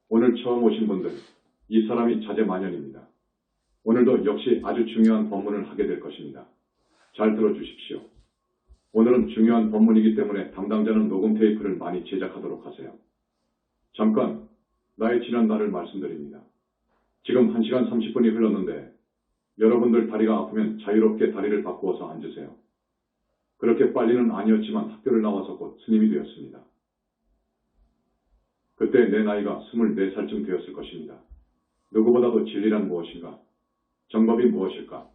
오늘 처음 오신 분들, 이 사람이 자재만연입니다. 오늘도 역시 아주 중요한 법문을 하게 될 것입니다. 잘 들어주십시오. 오늘은 중요한 법문이기 때문에 담당자는 녹음 테이프를 많이 제작하도록 하세요. 잠깐, 나의 지난 날을 말씀드립니다. 지금 1시간 30분이 흘렀는데 여러분들 다리가 아프면 자유롭게 다리를 바꾸어서 앉으세요. 그렇게 빨리는 아니었지만 학교를 나와서 곧 스님이 되었습니다. 그때 내 나이가 24살쯤 되었을 것입니다. 누구보다도 진리란 무엇인가? 정법이 무엇일까?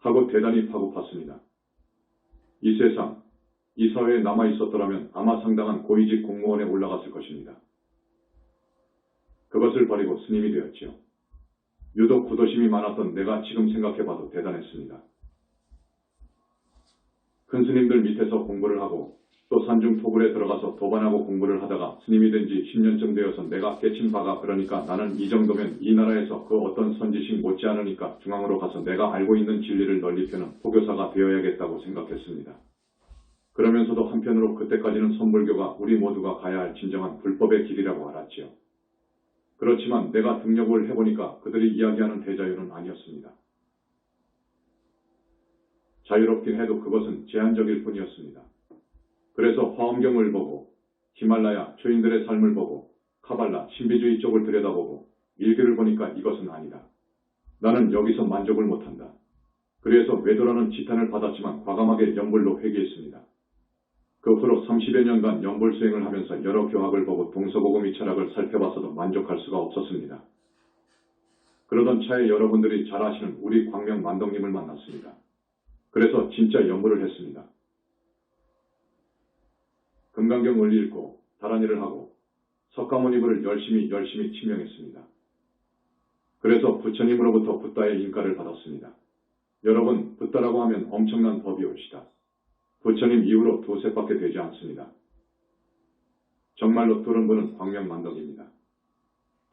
하고 대단히 파고팠습니다. 이 세상, 이 사회에 남아있었더라면 아마 상당한 고위직 공무원에 올라갔을 것입니다. 그것을 버리고 스님이 되었지요. 유독 구도심이 많았던 내가 지금 생각해봐도 대단했습니다. 큰 스님들 밑에서 공부를 하고 또 산중토굴에 들어가서 도반하고 공부를 하다가 스님이 된 지 10년쯤 되어서 내가 깨친 바가 그러니까 나는 이 정도면 이 나라에서 그 어떤 선지식 못지않으니까 중앙으로 가서 내가 알고 있는 진리를 널리 펴는 포교사가 되어야겠다고 생각했습니다. 그러면서도 한편으로 그때까지는 선불교가 우리 모두가 가야 할 진정한 불법의 길이라고 알았지요. 그렇지만 내가 등록을 해보니까 그들이 이야기하는 대자유는 아니었습니다. 자유롭긴 해도 그것은 제한적일 뿐이었습니다. 그래서 화엄경을 보고 히말라야 초인들의 삶을 보고 카발라 신비주의 쪽을 들여다보고 일기를 보니까 이것은 아니다. 나는 여기서 만족을 못한다. 그래서 외도라는 지탄을 받았지만 과감하게 연불로 회귀했습니다. 그 후로 30여 년간 연불 수행을 하면서 여러 교학을 보고 동서고금이 철학을 살펴봤어도 만족할 수가 없었습니다. 그러던 차에 여러분들이 잘 아시는 우리 광명 만덕님을 만났습니다. 그래서 진짜 연불을 했습니다. 금강경을 읽고 다란이를 하고 석가모니부를 열심히 치명했습니다. 그래서 부처님으로부터 붓다의 인가를 받았습니다. 여러분, 붓다라고 하면 엄청난 법이 옳시다. 부처님 이후로 두셋밖에 되지 않습니다. 정말로 들은 분은 광명만덕입니다.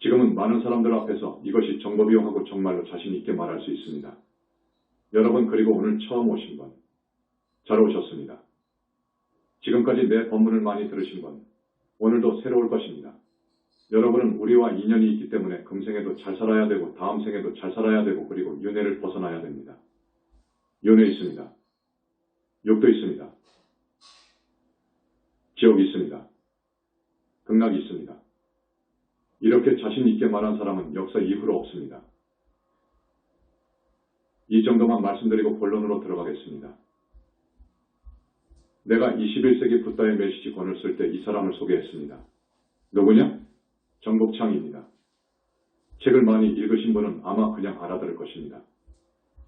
지금은 많은 사람들 앞에서 이것이 정법이요 하고 정말로 자신 있게 말할 수 있습니다. 여러분, 그리고 오늘 처음 오신 분, 잘 오셨습니다. 지금까지 내 법문을 많이 들으신 분, 오늘도 새로울 것입니다. 여러분은 우리와 인연이 있기 때문에 금생에도 잘 살아야 되고 다음 생에도 잘 살아야 되고 그리고 윤회를 벗어나야 됩니다. 윤회 있습니다. 욕도 있습니다. 지옥 있습니다. 극락이 있습니다. 이렇게 자신 있게 말한 사람은 역사 이후로 없습니다. 이 정도만 말씀드리고 본론으로 들어가겠습니다. 내가 21세기 붓다의 메시지 권을 쓸 때 이 사람을 소개했습니다. 누구냐? 정복창입니다. 책을 많이 읽으신 분은 아마 그냥 알아들을 것입니다.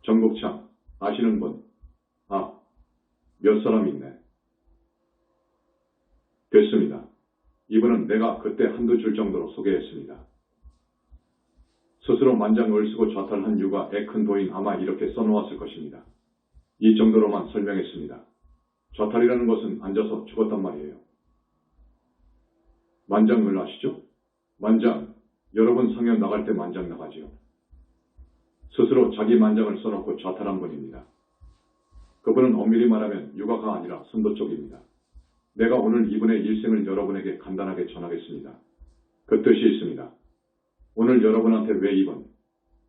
정복창, 아시는 분? 몇 사람 있네. 됐습니다. 이분은 내가 그때 한두 줄 정도로 소개했습니다. 스스로 만장을 쓰고 좌탈한 유가 애 큰 도인 아마 이렇게 써놓았을 것입니다. 이 정도로만 설명했습니다. 좌탈이라는 것은 앉아서 죽었단 말이에요. 만장을 아시죠? 만장, 여러분 성현 나갈 때 만장 나가지요. 스스로 자기 만장을 써놓고 좌탈한 분입니다. 그분은 엄밀히 말하면 유가가 아니라 선도 쪽입니다. 내가 오늘 이분의 일생을 여러분에게 간단하게 전하겠습니다. 그 뜻이 있습니다. 오늘 여러분한테 왜 이분,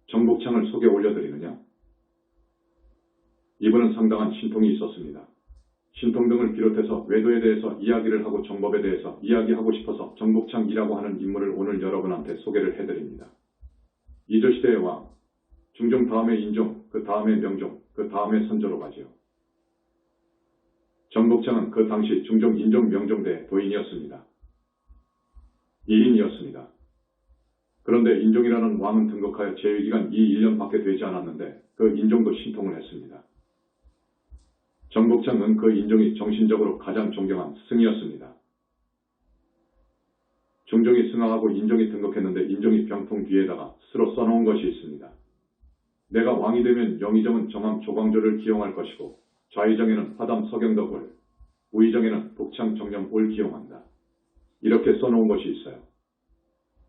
정복창을 소개 올려드리느냐? 이분은 상당한 신통이 있었습니다. 신통 등을 비롯해서 외도에 대해서 이야기를 하고 정법에 대해서 이야기하고 싶어서 정복창이라고 하는 인물을 오늘 여러분한테 소개를 해드립니다. 이조시대의 왕, 중종 다음에 인종, 그 다음에 명종, 그 다음에 선조로 가지요. 정복창은 그 당시 중종, 인종, 명종대의 도인이었습니다. 2인이었습니다. 그런데 인종이라는 왕은 등극하여 재위기간 이 1년밖에 되지 않았는데 그 인종도 신통을 했습니다. 정복창은 그 인종이 정신적으로 가장 존경한 스승이었습니다. 중종이 승하하고 인종이 등극했는데 인종이 병풍 뒤에다가 스스로 써놓은 것이 있습니다. 내가 왕이 되면 영의정은 정함 조광조를 기용할 것이고 좌의정에는 화담 서경덕을, 우의정에는 북창 정념을 기용한다. 이렇게 써놓은 것이 있어요.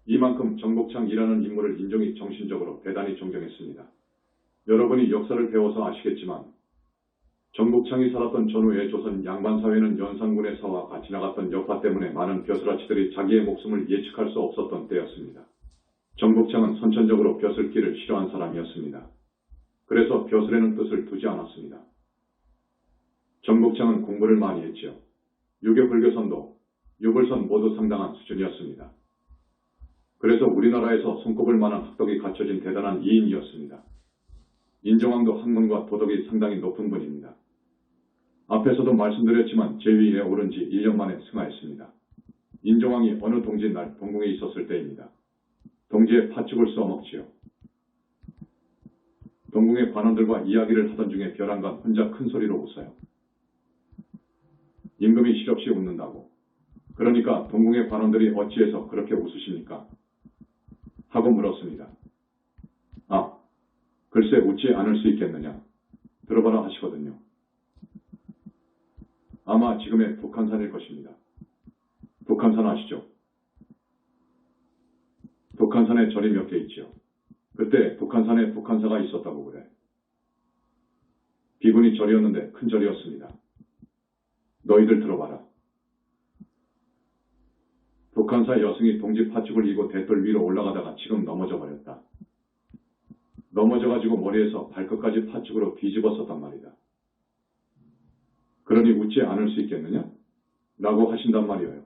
이만큼 정복창이라는 인물을 인종이 정신적으로 대단히 존경했습니다. 여러분이 역사를 배워서 아시겠지만 정복창이 살았던 전후의 조선 양반사회는 연산군의 사화가 지나갔던 여파 때문에 많은 벼슬아치들이 자기의 목숨을 예측할 수 없었던 때였습니다. 정복창은 선천적으로 벼슬기를 싫어한 사람이었습니다. 그래서 벼슬에는 뜻을 두지 않았습니다. 정복창은 공부를 많이 했지요. 유교 불교선도, 유불선 모두 상당한 수준이었습니다. 그래서 우리나라에서 손꼽을 만한 학덕이 갖춰진 대단한 이인이었습니다. 인종왕도 학문과 도덕이 상당히 높은 분입니다. 앞에서도 말씀드렸지만 제위에 오른 지 1년 만에 승하했습니다. 인종왕이 어느 동지 날 동궁에 있었을 때입니다. 동지의 팥죽을 써먹지요. 동궁의 관원들과 이야기를 하던 중에 벼랑간 혼자 큰 소리로 웃어요. 임금이 실없이 웃는다고. 그러니까 동궁의 관원들이 어찌해서 그렇게 웃으십니까? 하고 물었습니다. 아, 글쎄 웃지 않을 수 있겠느냐. 들어봐라 하시거든요. 아마 지금의 북한산일 것입니다. 북한산 아시죠? 북한산에 절이 몇 개 있지요. 그때 북한산에 북한사가 있었다고 그래. 비군이 절이었는데 큰 절이었습니다. 너희들 들어봐라. 북한사 여승이 동지 팥죽을 이고 대돌 위로 올라가다가 지금 넘어져 버렸다. 넘어져가지고 머리에서 발끝까지 팥죽으로 뒤집었었단 말이다. 그러니 웃지 않을 수 있겠느냐? 라고 하신단 말이에요.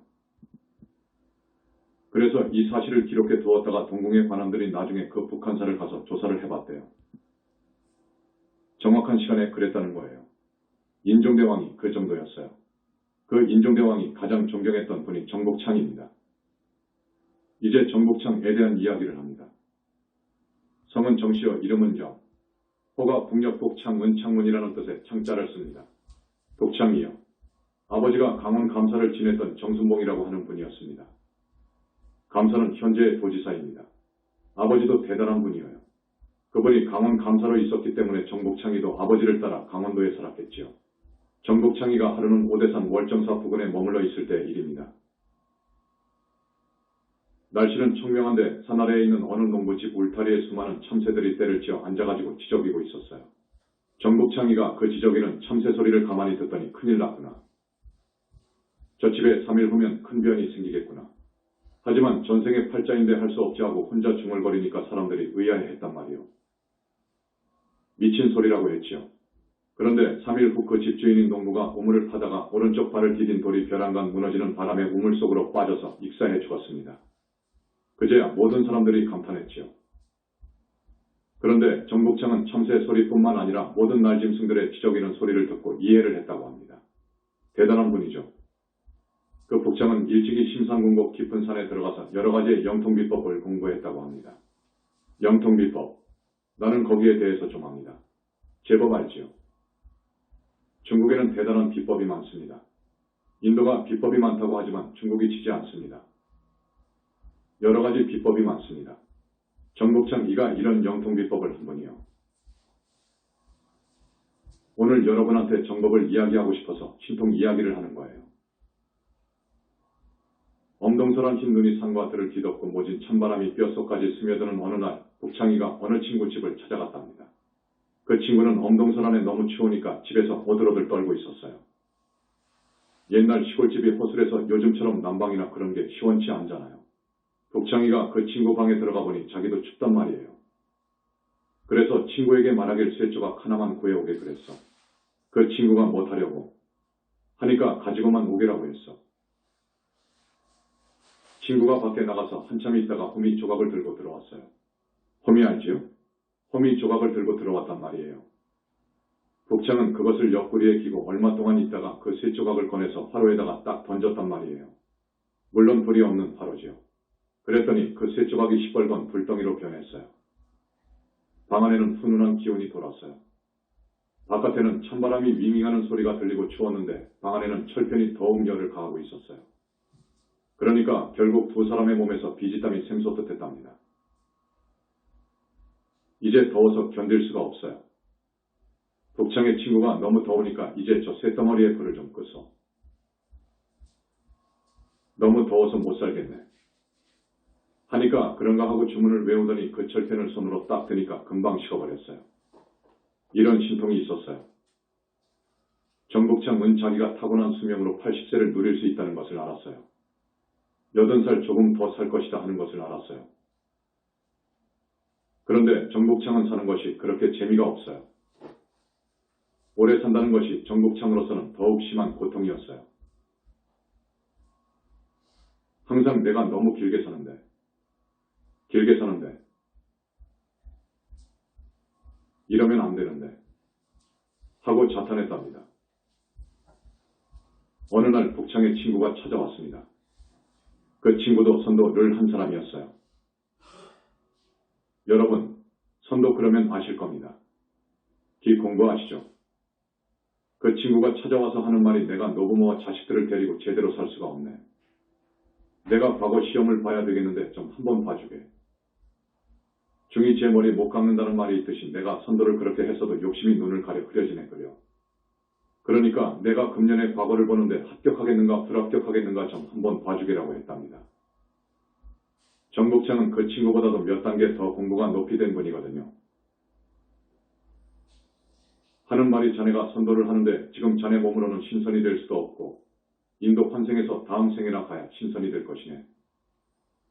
그래서 이 사실을 기록해 두었다가 동궁의 관원들이 나중에 그 북한사를 가서 조사를 해봤대요. 정확한 시간에 그랬다는 거예요. 인종대왕이 그 정도였어요. 그 인종대왕이 가장 존경했던 분이 정복창입니다. 이제 정복창에 대한 이야기를 합니다. 성은 정씨여 이름은 정. 호가 북녘 창문 창문이라는 뜻의 창자를 씁니다. 독창이요. 아버지가 강원 감사를 지냈던 정순봉이라고 하는 분이었습니다. 감사는 현재의 도지사입니다. 아버지도 대단한 분이에요. 그분이 강원 감사로 있었기 때문에 정복창이도 아버지를 따라 강원도에 살았겠지요. 정복창이가 하루는 오대산 월정사 부근에 머물러 있을 때의 일입니다. 날씨는 청명한데 산 아래에 있는 어느 농부집 울타리에 수많은 참새들이 떼를 지어 앉아가지고 지저귀고 있었어요. 정복창이가 그 지저귀는 참새 소리를 가만히 듣더니 큰일 났구나. 저 집에 3일 후면 큰 변이 생기겠구나. 하지만 전생의 팔자인데 할 수 없지 하고 혼자 중얼거리니까 사람들이 의아해했단 말이요. 미친 소리라고 했지요. 그런데 3일 후 그 집주인인 농부가 우물을 파다가 오른쪽 발을 디딘 돌이 벼랑간 무너지는 바람에 우물 속으로 빠져서 익사해 죽었습니다. 그제야 모든 사람들이 감탄했지요. 그런데 정복창은 참새 소리뿐만 아니라 모든 날짐승들의 지저귀는 소리를 듣고 이해를 했다고 합니다. 대단한 분이죠. 그 북창은 일찍이 심산궁곡 깊은 산에 들어가서 여러 가지의 영통비법을 공부했다고 합니다. 영통비법. 나는 거기에 대해서 좀 압니다. 제법 알지요. 중국에는 대단한 비법이 많습니다. 인도가 비법이 많다고 하지만 중국이 지지 않습니다. 여러 가지 비법이 많습니다. 정복창 이가 이런 영통비법을 한 분이요. 오늘 여러분한테 정법을 이야기하고 싶어서 신통 이야기를 하는 거예요. 엄동설한 흰 눈이 산과 들을 뒤덮고 모진 찬바람이 뼛속까지 스며드는 어느 날 복창이가 어느 친구 집을 찾아갔답니다. 그 친구는 엄동설안에 너무 추우니까 집에서 오들오들 떨고 있었어요. 옛날 시골집이 허술해서 요즘처럼 난방이나 그런 게 시원치 않잖아요. 복창이가 그 친구 방에 들어가 보니 자기도 춥단 말이에요. 그래서 친구에게 말하길 쇠 조각 하나만 구해오게 그랬어. 그 친구가 못하려고 하니까 가지고만 오기라고 했어. 친구가 밖에 나가서 한참 있다가 호미 조각을 들고 들어왔어요. 호미 알지요? 호미 조각을 들고 들어왔단 말이에요. 복창은 그것을 옆구리에 끼고 얼마 동안 있다가 그 쇠 조각을 꺼내서 화로에다가 딱 던졌단 말이에요. 물론 불이 없는 화로지요. 그랬더니 그 쇠 조각이 시뻘건 불덩이로 변했어요. 방 안에는 훈훈한 기운이 돌았어요. 바깥에는 찬바람이 윙윙하는 소리가 들리고 추웠는데 방 안에는 철편이 더욱 열을 가하고 있었어요. 그러니까 결국 두 사람의 몸에서 비지땀이 샘솟듯했답니다. 이제 더워서 견딜 수가 없어요. 복창의 친구가 너무 더우니까 이제 저 쇳덩어리에 불을 좀 끄소. 너무 더워서 못 살겠네. 하니까 그런가 하고 주문을 외우더니 그 철편을 손으로 딱 드니까 금방 식어버렸어요. 이런 신통이 있었어요. 정복창은 자기가 타고난 수명으로 80세를 누릴 수 있다는 것을 알았어요. 80살 조금 더 살 것이다 하는 것을 알았어요. 그런데 정복창은 사는 것이 그렇게 재미가 없어요. 오래 산다는 것이 정복창으로서는 더욱 심한 고통이었어요. 항상 내가 너무 길게 사는데 이러면 안 되는데 하고 자탄했답니다. 어느 날 복창의 친구가 찾아왔습니다. 그 친구도 선도를 한 사람이었어요. 여러분, 선도 그러면 아실 겁니다. 기 공부하시죠. 그 친구가 찾아와서 하는 말이 내가 노부모와 자식들을 데리고 제대로 살 수가 없네. 내가 과거 시험을 봐야 되겠는데 좀 한번 봐주게. 중이 제 머리 못 깎는다는 말이 있듯이 내가 선도를 그렇게 했어도 욕심이 눈을 가려 흐려지네 그려. 그러니까 내가 금년에 과거를 보는데 합격하겠는가 불합격하겠는가 좀 한번 봐주게라고 했답니다. 정복창은 그 친구보다도 몇 단계 더 공부가 높이 된 분이거든요. 하는 말이 자네가 선도를 하는데 지금 자네 몸으로는 신선이 될 수도 없고 인도 환생에서 다음 생에나 가야 신선이 될 것이네.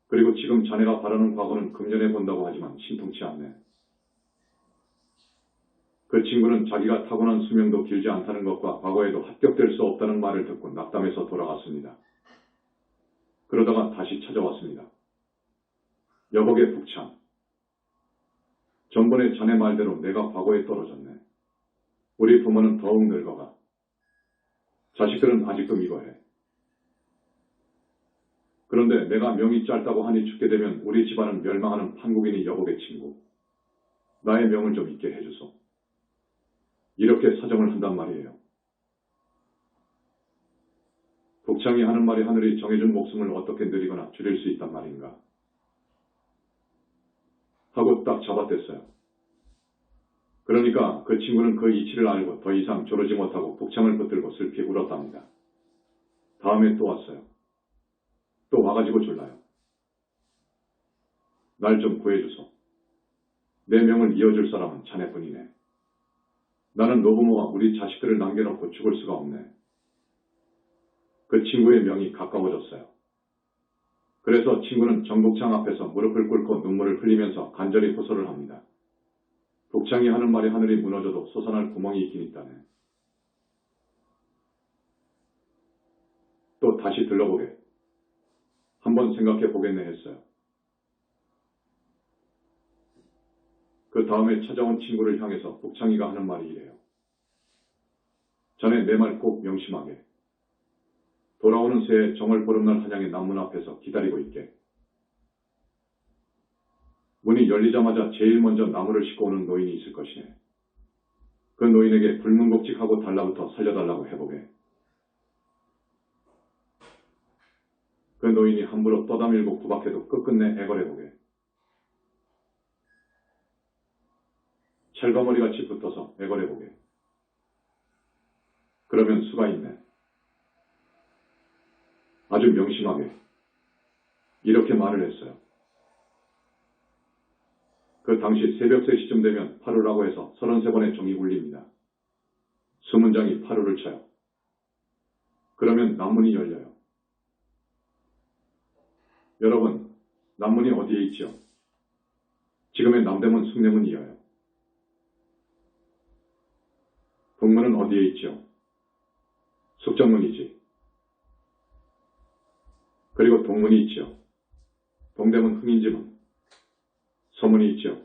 그리고 지금 자네가 바라는 과거는 금년에 본다고 하지만 신통치 않네. 그 친구는 자기가 타고난 수명도 길지 않다는 것과 과거에도 합격될 수 없다는 말을 듣고 낙담해서 돌아갔습니다. 그러다가 다시 찾아왔습니다. 여복의 복창. 전번에 자네 말대로 내가 과거에 떨어졌네. 우리 부모는 더욱 늙어가. 자식들은 아직도 미워해. 그런데 내가 명이 짧다고 하니 죽게 되면 우리 집안은 멸망하는 판국인이 여복의 친구. 나의 명을 좀 잊게 해주소. 이렇게 사정을 한단 말이에요. 복창이 하는 말이 하늘이 정해준 목숨을 어떻게 느리거나 줄일 수 있단 말인가. 하고 딱 잡아댔어요. 그러니까 그 친구는 그 이치를 알고 더 이상 조르지 못하고 복창을 붙들고 슬피 울었답니다. 다음에 또 왔어요. 또 와가지고 졸라요. 날 좀 구해주소. 내 명을 이어줄 사람은 자네뿐이네. 나는 노부모와 우리 자식들을 남겨놓고 죽을 수가 없네. 그 친구의 명이 가까워졌어요. 그래서 친구는 정복창 앞에서 무릎을 꿇고 눈물을 흘리면서 간절히 호소를 합니다. 복창이 하는 말이 하늘이 무너져도 솟아날 구멍이 있긴 있다네. 또 다시 들러보게. 한번 생각해 보겠네 했어요. 그 다음에 찾아온 친구를 향해서 복창이가 하는 말이 이래요. 자네 내 말 꼭 명심하게. 돌아오는 새해 정월 보름날 한양의 남문 앞에서 기다리고 있게. 문이 열리자마자 제일 먼저 나무를 싣고 오는 노인이 있을 것이네. 그 노인에게 불문곡직하고 달라붙어 살려달라고 해보게. 그 노인이 함부로 떠다밀고 구박해도 끝끝내 애걸해보게. 찰거머리같이 붙어서 애걸해보게. 그러면 수가 있네. 아주 명심하게. 이렇게 말을 했어요. 그 당시 새벽 3시쯤 되면 파루라고 해서 33번의 종이 울립니다. 20장이 파루를 쳐요. 그러면 남문이 열려요. 여러분, 남문이 어디에 있죠? 지금의 남대문 숭례문이에요. 동문은 어디에 있죠? 숙정문이지. 그리고 동문이 있죠. 동대문 흥인지문. 서문이 있죠.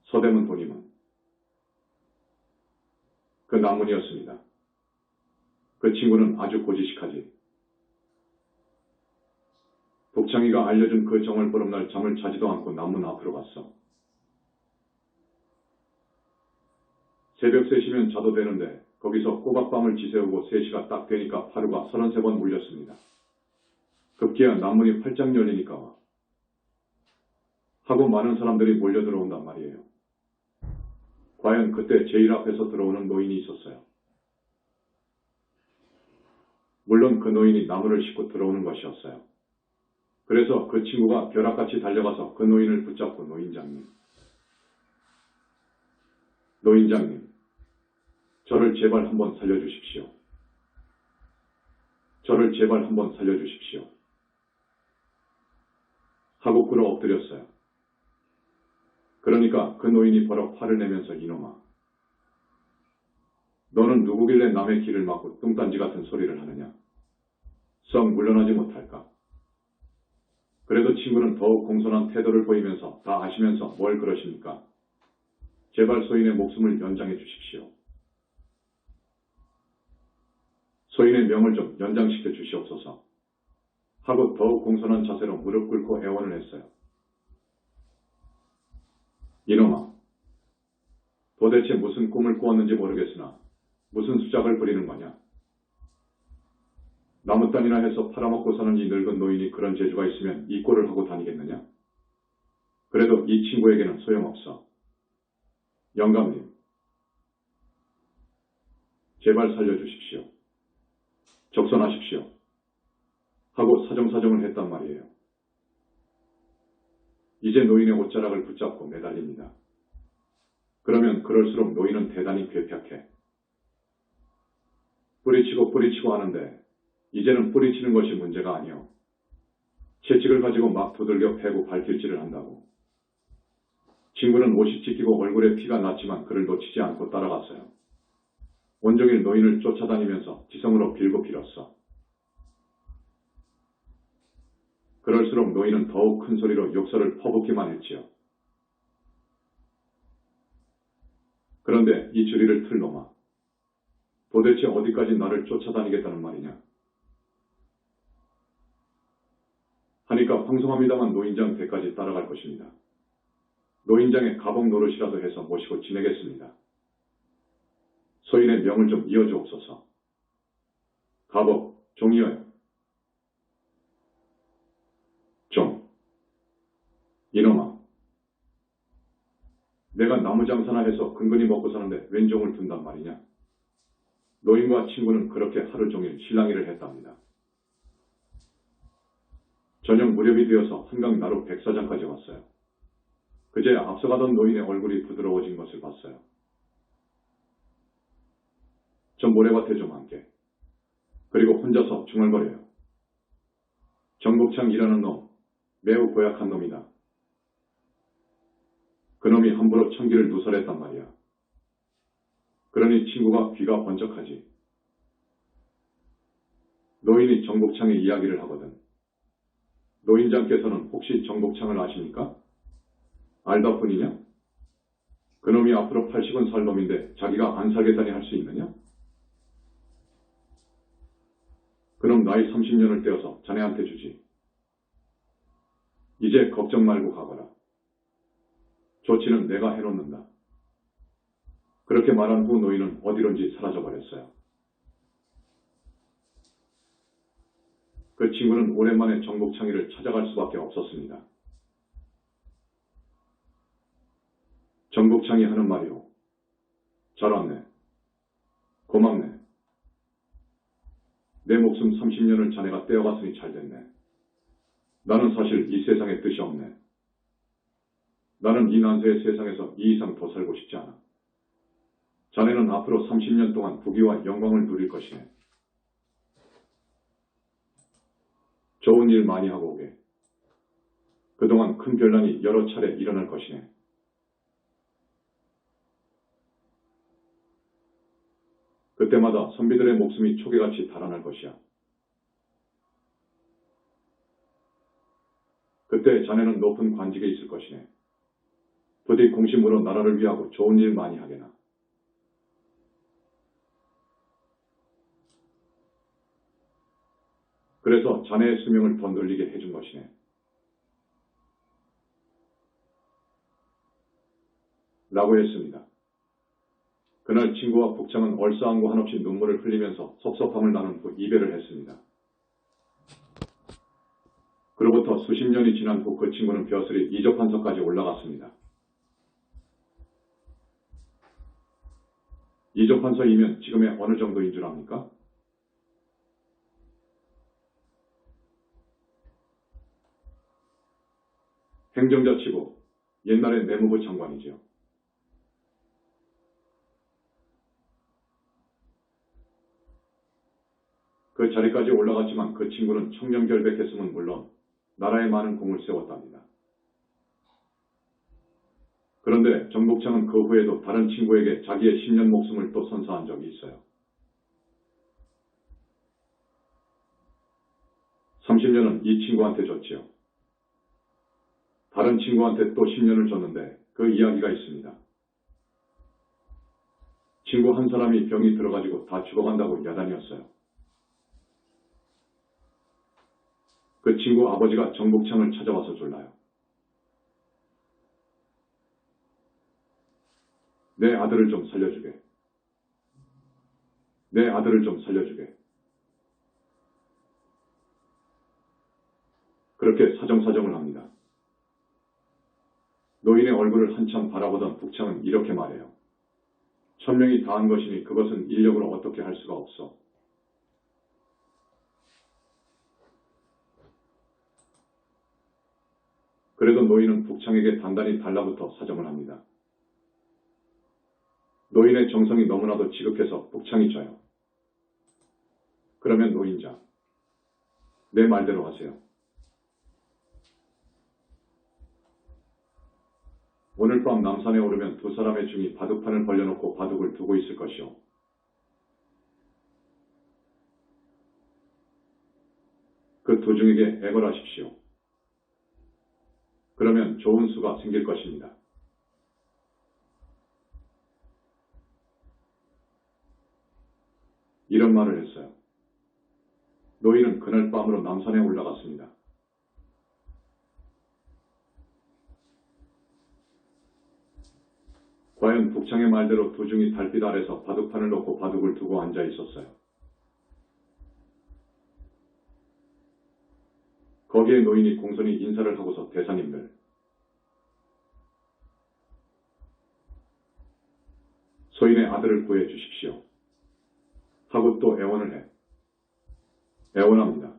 서대문 돈이문. 그 남문이었습니다. 그 친구는 아주 고지식하지. 복창이가 알려준 그 정월 보름날 잠을 자지도 않고 남문 앞으로 갔어. 새벽 3시면 자도 되는데 거기서 꼬박밤을 지새우고 3시가 딱 되니까 파루가 33번 울렸습니다. 급기야 남문이 활짝 열리니까 와. 하고 많은 사람들이 몰려 들어온단 말이에요. 과연 그때 제일 앞에서 들어오는 노인이 있었어요. 물론 그 노인이 나무를 싣고 들어오는 것이었어요. 그래서 그 친구가 벼락같이 달려가서 그 노인을 붙잡고 노인장님, 저를 제발 한번 살려주십시오. 저를 제발 한번 살려주십시오. 하고 꿇어 엎드렸어요. 그러니까 그 노인이 버럭 화를 내면서 이놈아. 너는 누구길래 남의 길을 막고 뚱딴지 같은 소리를 하느냐. 썩 물러나지 못할까. 그래도 친구는 더욱 공손한 태도를 보이면서 다 아시면서 뭘 그러십니까? 제발 소인의 목숨을 연장해 주십시오. 소인의 명을 좀 연장시켜 주시옵소서. 하고 더욱 공손한 자세로 무릎 꿇고 애원을 했어요. 이놈아, 도대체 무슨 꿈을 꾸었는지 모르겠으나 무슨 수작을 부리는 거냐? 나무단이나 해서 팔아먹고 사는 이 늙은 노인이 그런 재주가 있으면 이 꼴을 하고 다니겠느냐? 그래도 이 친구에게는 소용없어. 영감님, 제발 살려주십시오. 적선하십시오. 하고 사정사정을 했단 말이에요. 이제 노인의 옷자락을 붙잡고 매달립니다. 그러면 그럴수록 노인은 대단히 괴팍해. 뿌리치고 하는데 이제는 뿌리치는 것이 문제가 아니오. 채찍을 가지고 막 두들겨 패고 발길질을 한다고. 친구는 옷이 찢기고 얼굴에 피가 났지만 그를 놓치지 않고 따라갔어요. 온종일 노인을 쫓아다니면서 지성으로 빌고 빌었어. 그럴수록 노인은 더욱 큰 소리로 욕설을 퍼붓기만 했지요. 그런데 이 주리를 틀 놈아. 도대체 어디까지 나를 쫓아다니겠다는 말이냐. 하니까 황송합니다만 노인장 댁까지 따라갈 것입니다. 노인장의 가복 노릇이라도 해서 모시고 지내겠습니다. 소인의 명을 좀 이어주옵소서. 가복, 종이어요. 종. 이놈아. 내가 나무장사나 해서 근근히 먹고 사는데 웬 종을 둔단 말이냐. 노인과 친구는 그렇게 하루 종일 실랑이를 했답니다. 저녁 무렵이 되어서 한강 나루 백사장까지 왔어요. 그제 앞서가던 노인의 얼굴이 부드러워진 것을 봤어요. 저 모래밭에 좀 앉게. 그리고 혼자서 중얼거려요. 정복창이라는 놈, 매우 고약한 놈이다. 그놈이 함부로 청기를 누설했단 말이야. 그러니 친구가 귀가 번쩍하지. 노인이 정복창의 이야기를 하거든. 노인장께서는 혹시 정복창을 아십니까? 알다 뿐이냐? 그놈이 앞으로 80은 살 놈인데 자기가 안 살겠다니 할 수 있느냐? 그놈 나이 30년을 떼어서 자네한테 주지. 이제 걱정 말고 가거라. 조치는 내가 해놓는다. 그렇게 말한 후 노인은 어디론지 사라져버렸어요. 그 친구는 오랜만에 정복창이를 찾아갈 수밖에 없었습니다. 정복창이 하는 말이요. 잘 왔네. 고맙네. 내 목숨 30년을 자네가 떼어갔으니 잘 됐네. 나는 사실 이 세상에 뜻이 없네. 나는 이 난세의 세상에서 이 이상 더 살고 싶지 않아. 자네는 앞으로 30년 동안 부귀와 영광을 누릴 것이네. 좋은 일 많이 하고 오게. 그동안 큰 변란이 여러 차례 일어날 것이네. 그때마다 선비들의 목숨이 초계같이 달아날 것이야. 그때 자네는 높은 관직에 있을 것이네. 부디 공심으로 나라를 위하고 좋은 일 많이 하게나. 그래서 자네의 수명을 더 늘리게 해준 것이네. 라고 했습니다. 그날 친구와 복창은 얼싸안고 한없이 눈물을 흘리면서 섭섭함을 나눈 후 이별을 했습니다. 그로부터 수십 년이 지난 후 그 친구는 벼슬이 이조판서까지 올라갔습니다. 이조판서이면 지금의 어느 정도인 줄 압니까? 행정자치부, 옛날의 내무부 장관이지요. 자리까지 올라갔지만 그 친구는 청렴결백했음은 물론 나라에 많은 공을 세웠답니다. 그런데 정복창은 그 후에도 다른 친구에게 자기의 10년 목숨을 또 선사한 적이 있어요. 30년은 이 친구한테 줬지요. 다른 친구한테 또 10년을 줬는데 그 이야기가 있습니다. 친구 한 사람이 병이 들어가지고 다 죽어간다고 야단이었어요. 그 친구 아버지가 정복창을 찾아와서 졸라요. 내 아들을 좀 살려주게. 내 아들을 좀 살려주게. 그렇게 사정사정을 합니다. 노인의 얼굴을 한참 바라보던 북창은 이렇게 말해요. 천명이 다한 것이니 그것은 인력으로 어떻게 할 수가 없어. 그래도 노인은 북창에게 단단히 달라붙어 사정을 합니다. 노인의 정성이 너무나도 지극해서 북창이 져요. 그러면 노인자, 내 말대로 하세요. 오늘 밤 남산에 오르면 두 사람의 중이 바둑판을 벌려놓고 바둑을 두고 있을 것이오. 그 두 중에게 애걸하십시오. 그러면 좋은 수가 생길 것입니다. 이런 말을 했어요. 노인은 그날 밤으로 남산에 올라갔습니다. 과연 북창의 말대로 두 중이 달빛 아래서 바둑판을 놓고 바둑을 두고 앉아 있었어요. 거기에 노인이 공손히 인사를 하고서 대사님들, 소인의 아들을 구해 주십시오. 하고 또 애원을 해. 애원합니다.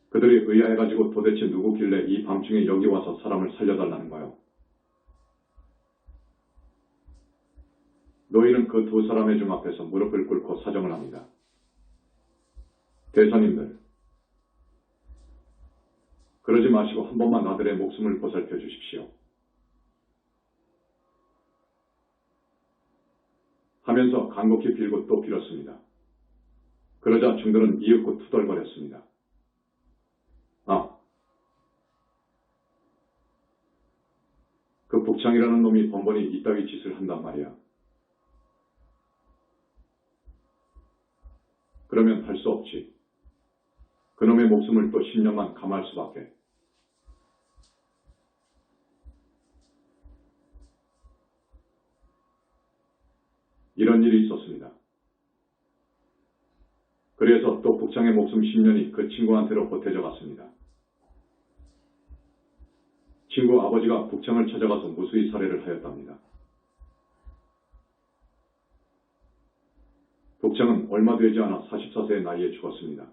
그들이 의아해가지고 도대체 누구길래 이 밤중에 여기 와서 사람을 살려달라는 거요. 노인은 그 두 사람의 중 앞에서 무릎을 꿇고 사정을 합니다. 대사님들, 그러지 마시고 한 번만 아들의 목숨을 보살펴 주십시오. 하면서 간곡히 빌고 또 빌었습니다. 그러자 중들은 이윽고 투덜거렸습니다. 아, 그 북창이라는 놈이 번번이 이따위 짓을 한단 말이야. 그러면 할 수 없지. 그놈의 목숨을 또 10년만 감할 수밖에. 이런 일이 있었습니다. 그래서 또 북창의 목숨 10년이 그 친구한테로 보태져 갔습니다. 친구 아버지가 북창을 찾아가서 무수히 살해를 하였답니다. 북창은 얼마 되지 않아 44세의 나이에 죽었습니다.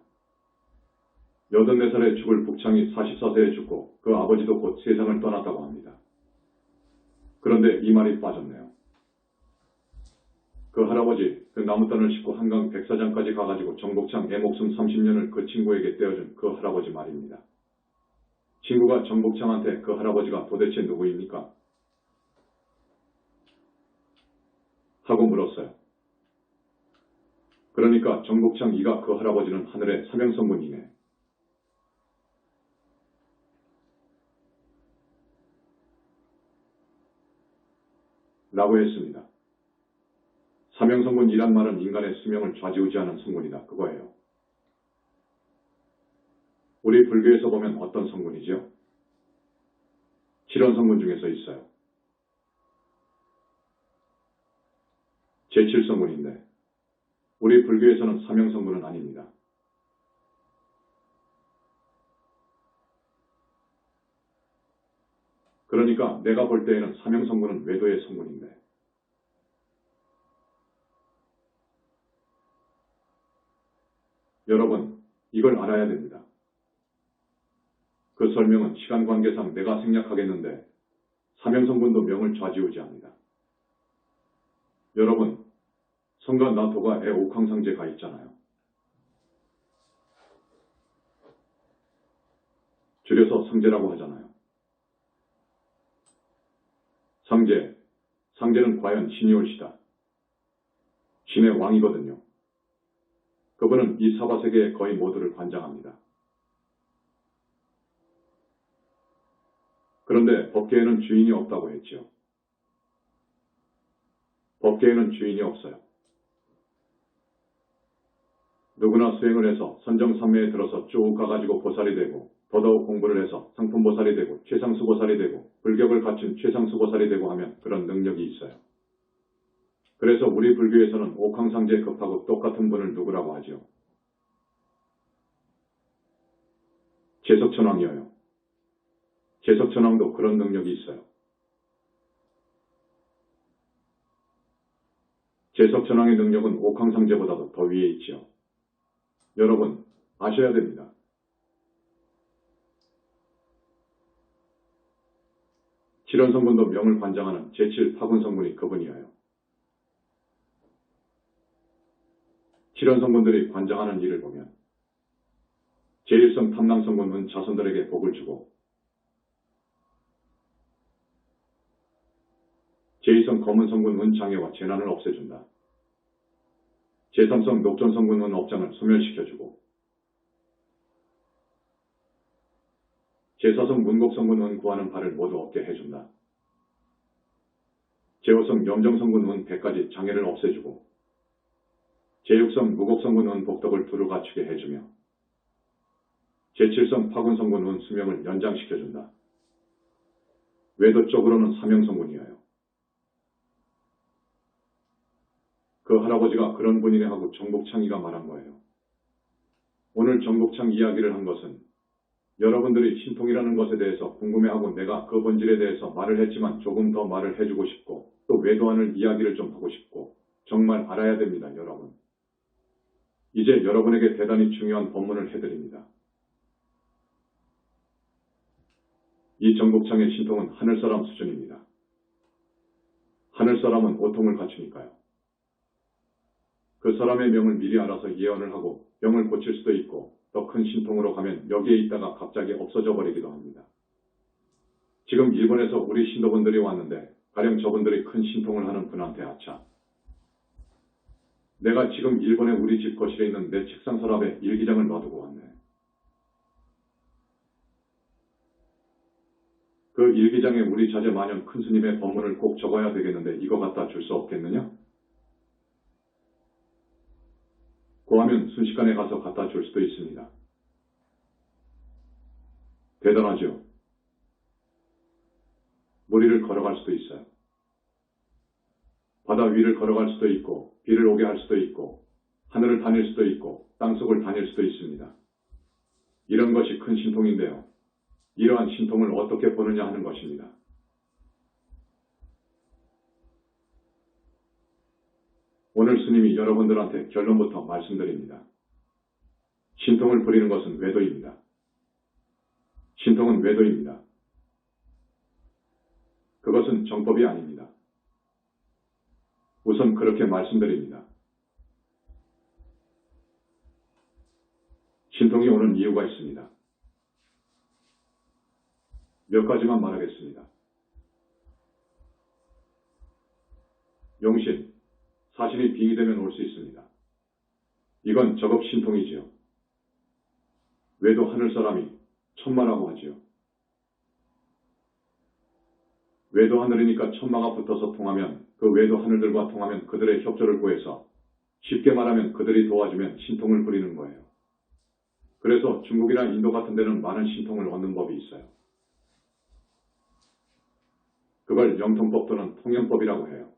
84살에 죽을 북창이 44세에 죽고 그 아버지도 곧 세상을 떠났다고 합니다. 그런데 이 말이 빠졌네요. 그 할아버지, 그 나무단을 싣고 한강 백사장까지 가가지고 정복창 애 목숨 30년을 그 친구에게 떼어준 그 할아버지 말입니다. 친구가 정복창한테 그 할아버지가 도대체 누구입니까? 하고 물었어요. 그러니까 정복창 이가 그 할아버지는 하늘의 사명성군이네. 라고 했습니다. 사명성군이란 말은 인간의 수명을 좌지우지하는 성군이다. 그거예요. 우리 불교에서 보면 어떤 성군이지요? 7원 성군 중에서 있어요. 제7성군인데 우리 불교에서는 사명성군은 아닙니다. 그러니까 내가 볼 때에는 사명성군은 외도의 성군인데 여러분, 이걸 알아야 됩니다. 그 설명은 시간 관계상 내가 생략하겠는데 사명성군도 명을 좌지우지합니다. 여러분, 성가 나도가에 옥황상제 가 있잖아요. 줄여서 상제라고 하잖아요. 상제는 과연 신이 올시다. 신의 왕이거든요. 그분은 이 사바세계의 거의 모두를 관장합니다. 그런데 법계에는 주인이 없다고 했지요. 법계에는 주인이 없어요. 누구나 수행을 해서 선정산매에 들어서 쭉 가가지고 보살이 되고 더더욱 공부를 해서 상품보살이 되고 최상수보살이 되고 불격을 갖춘 최상수보살이 되고 하면 그런 능력이 있어요. 그래서 우리 불교에서는 옥황상제에 급하고 똑같은 분을 누구라고 하지요? 제석천왕이어요. 제석천왕도 그런 능력이 있어요. 제석천왕의 능력은 옥황상제보다도 더 위에 있지요. 여러분, 아셔야 됩니다. 칠원성군도 명을 관장하는 제7파군성군이 그분이에요. 칠원성군들이 관장하는 일을 보면 제1성 탐랑성군은 자손들에게 복을 주고 제2성 검은성군은 장애와 재난을 없애준다. 제3성 녹존성군은 업장을 소멸시켜주고 제4성 문곡성군은 구하는 바를 모두 얻게 해준다. 제5성 염정성군은 100가지 장애를 없애주고 제6성 무곡성군은 복덕을 두루 갖추게 해주며 제7성 파군성군은 수명을 연장시켜준다. 외도 쪽으로는 사명성군이에요. 그 할아버지가 그런 분이네 하고 정복창이가 말한 거예요. 오늘 정복창 이야기를 한 것은 여러분들이 신통이라는 것에 대해서 궁금해하고 내가 그 본질에 대해서 말을 했지만 조금 더 말을 해주고 싶고 또 외도하는 이야기를 좀 하고 싶고 정말 알아야 됩니다, 여러분. 이제 여러분에게 대단히 중요한 법문을 해드립니다. 이 정복창의 신통은 하늘사람 수준입니다. 하늘사람은 오통을 갖추니까요. 그 사람의 명을 미리 알아서 예언을 하고 병을 고칠 수도 있고 더 큰 신통으로 가면 여기에 있다가 갑자기 없어져 버리기도 합니다. 지금 일본에서 우리 신도분들이 왔는데 가령 저분들이 큰 신통을 하는 분한테 아차. 내가 지금 일본의 우리 집 거실에 있는 내 책상 서랍에 일기장을 놔두고 왔네. 그 일기장에 우리 자제마녀 큰 스님의 법문을 꼭 적어야 되겠는데 이거 갖다 줄 수 없겠느냐? 고하면 순식간에 가서 갖다 줄 수도 있습니다. 대단하죠? 물 위를 걸어갈 수도 있어요. 바다 위를 걸어갈 수도 있고 비를 오게 할 수도 있고 하늘을 다닐 수도 있고 땅속을 다닐 수도 있습니다. 이런 것이 큰 신통인데요. 이러한 신통을 어떻게 보느냐 하는 것입니다. 오늘 스님이 여러분들한테 결론부터 말씀드립니다. 신통을 부리는 것은 외도입니다. 신통은 외도입니다. 그것은 정법이 아닙니다. 우선 그렇게 말씀드립니다. 신통이 오는 이유가 있습니다. 몇 가지만 말하겠습니다. 용신, 사신이 빙의되면 올 수 있습니다. 이건 적업 신통이지요. 외도 하늘사람이 천마라고 하지요. 외도 하늘이니까 천마가 붙어서 통하면 그 외도 하늘들과 통하면 그들의 협조를 구해서 쉽게 말하면 그들이 도와주면 신통을 부리는 거예요. 그래서 중국이나 인도 같은 데는 많은 신통을 얻는 법이 있어요. 그걸 영통법 또는 통영법이라고 해요.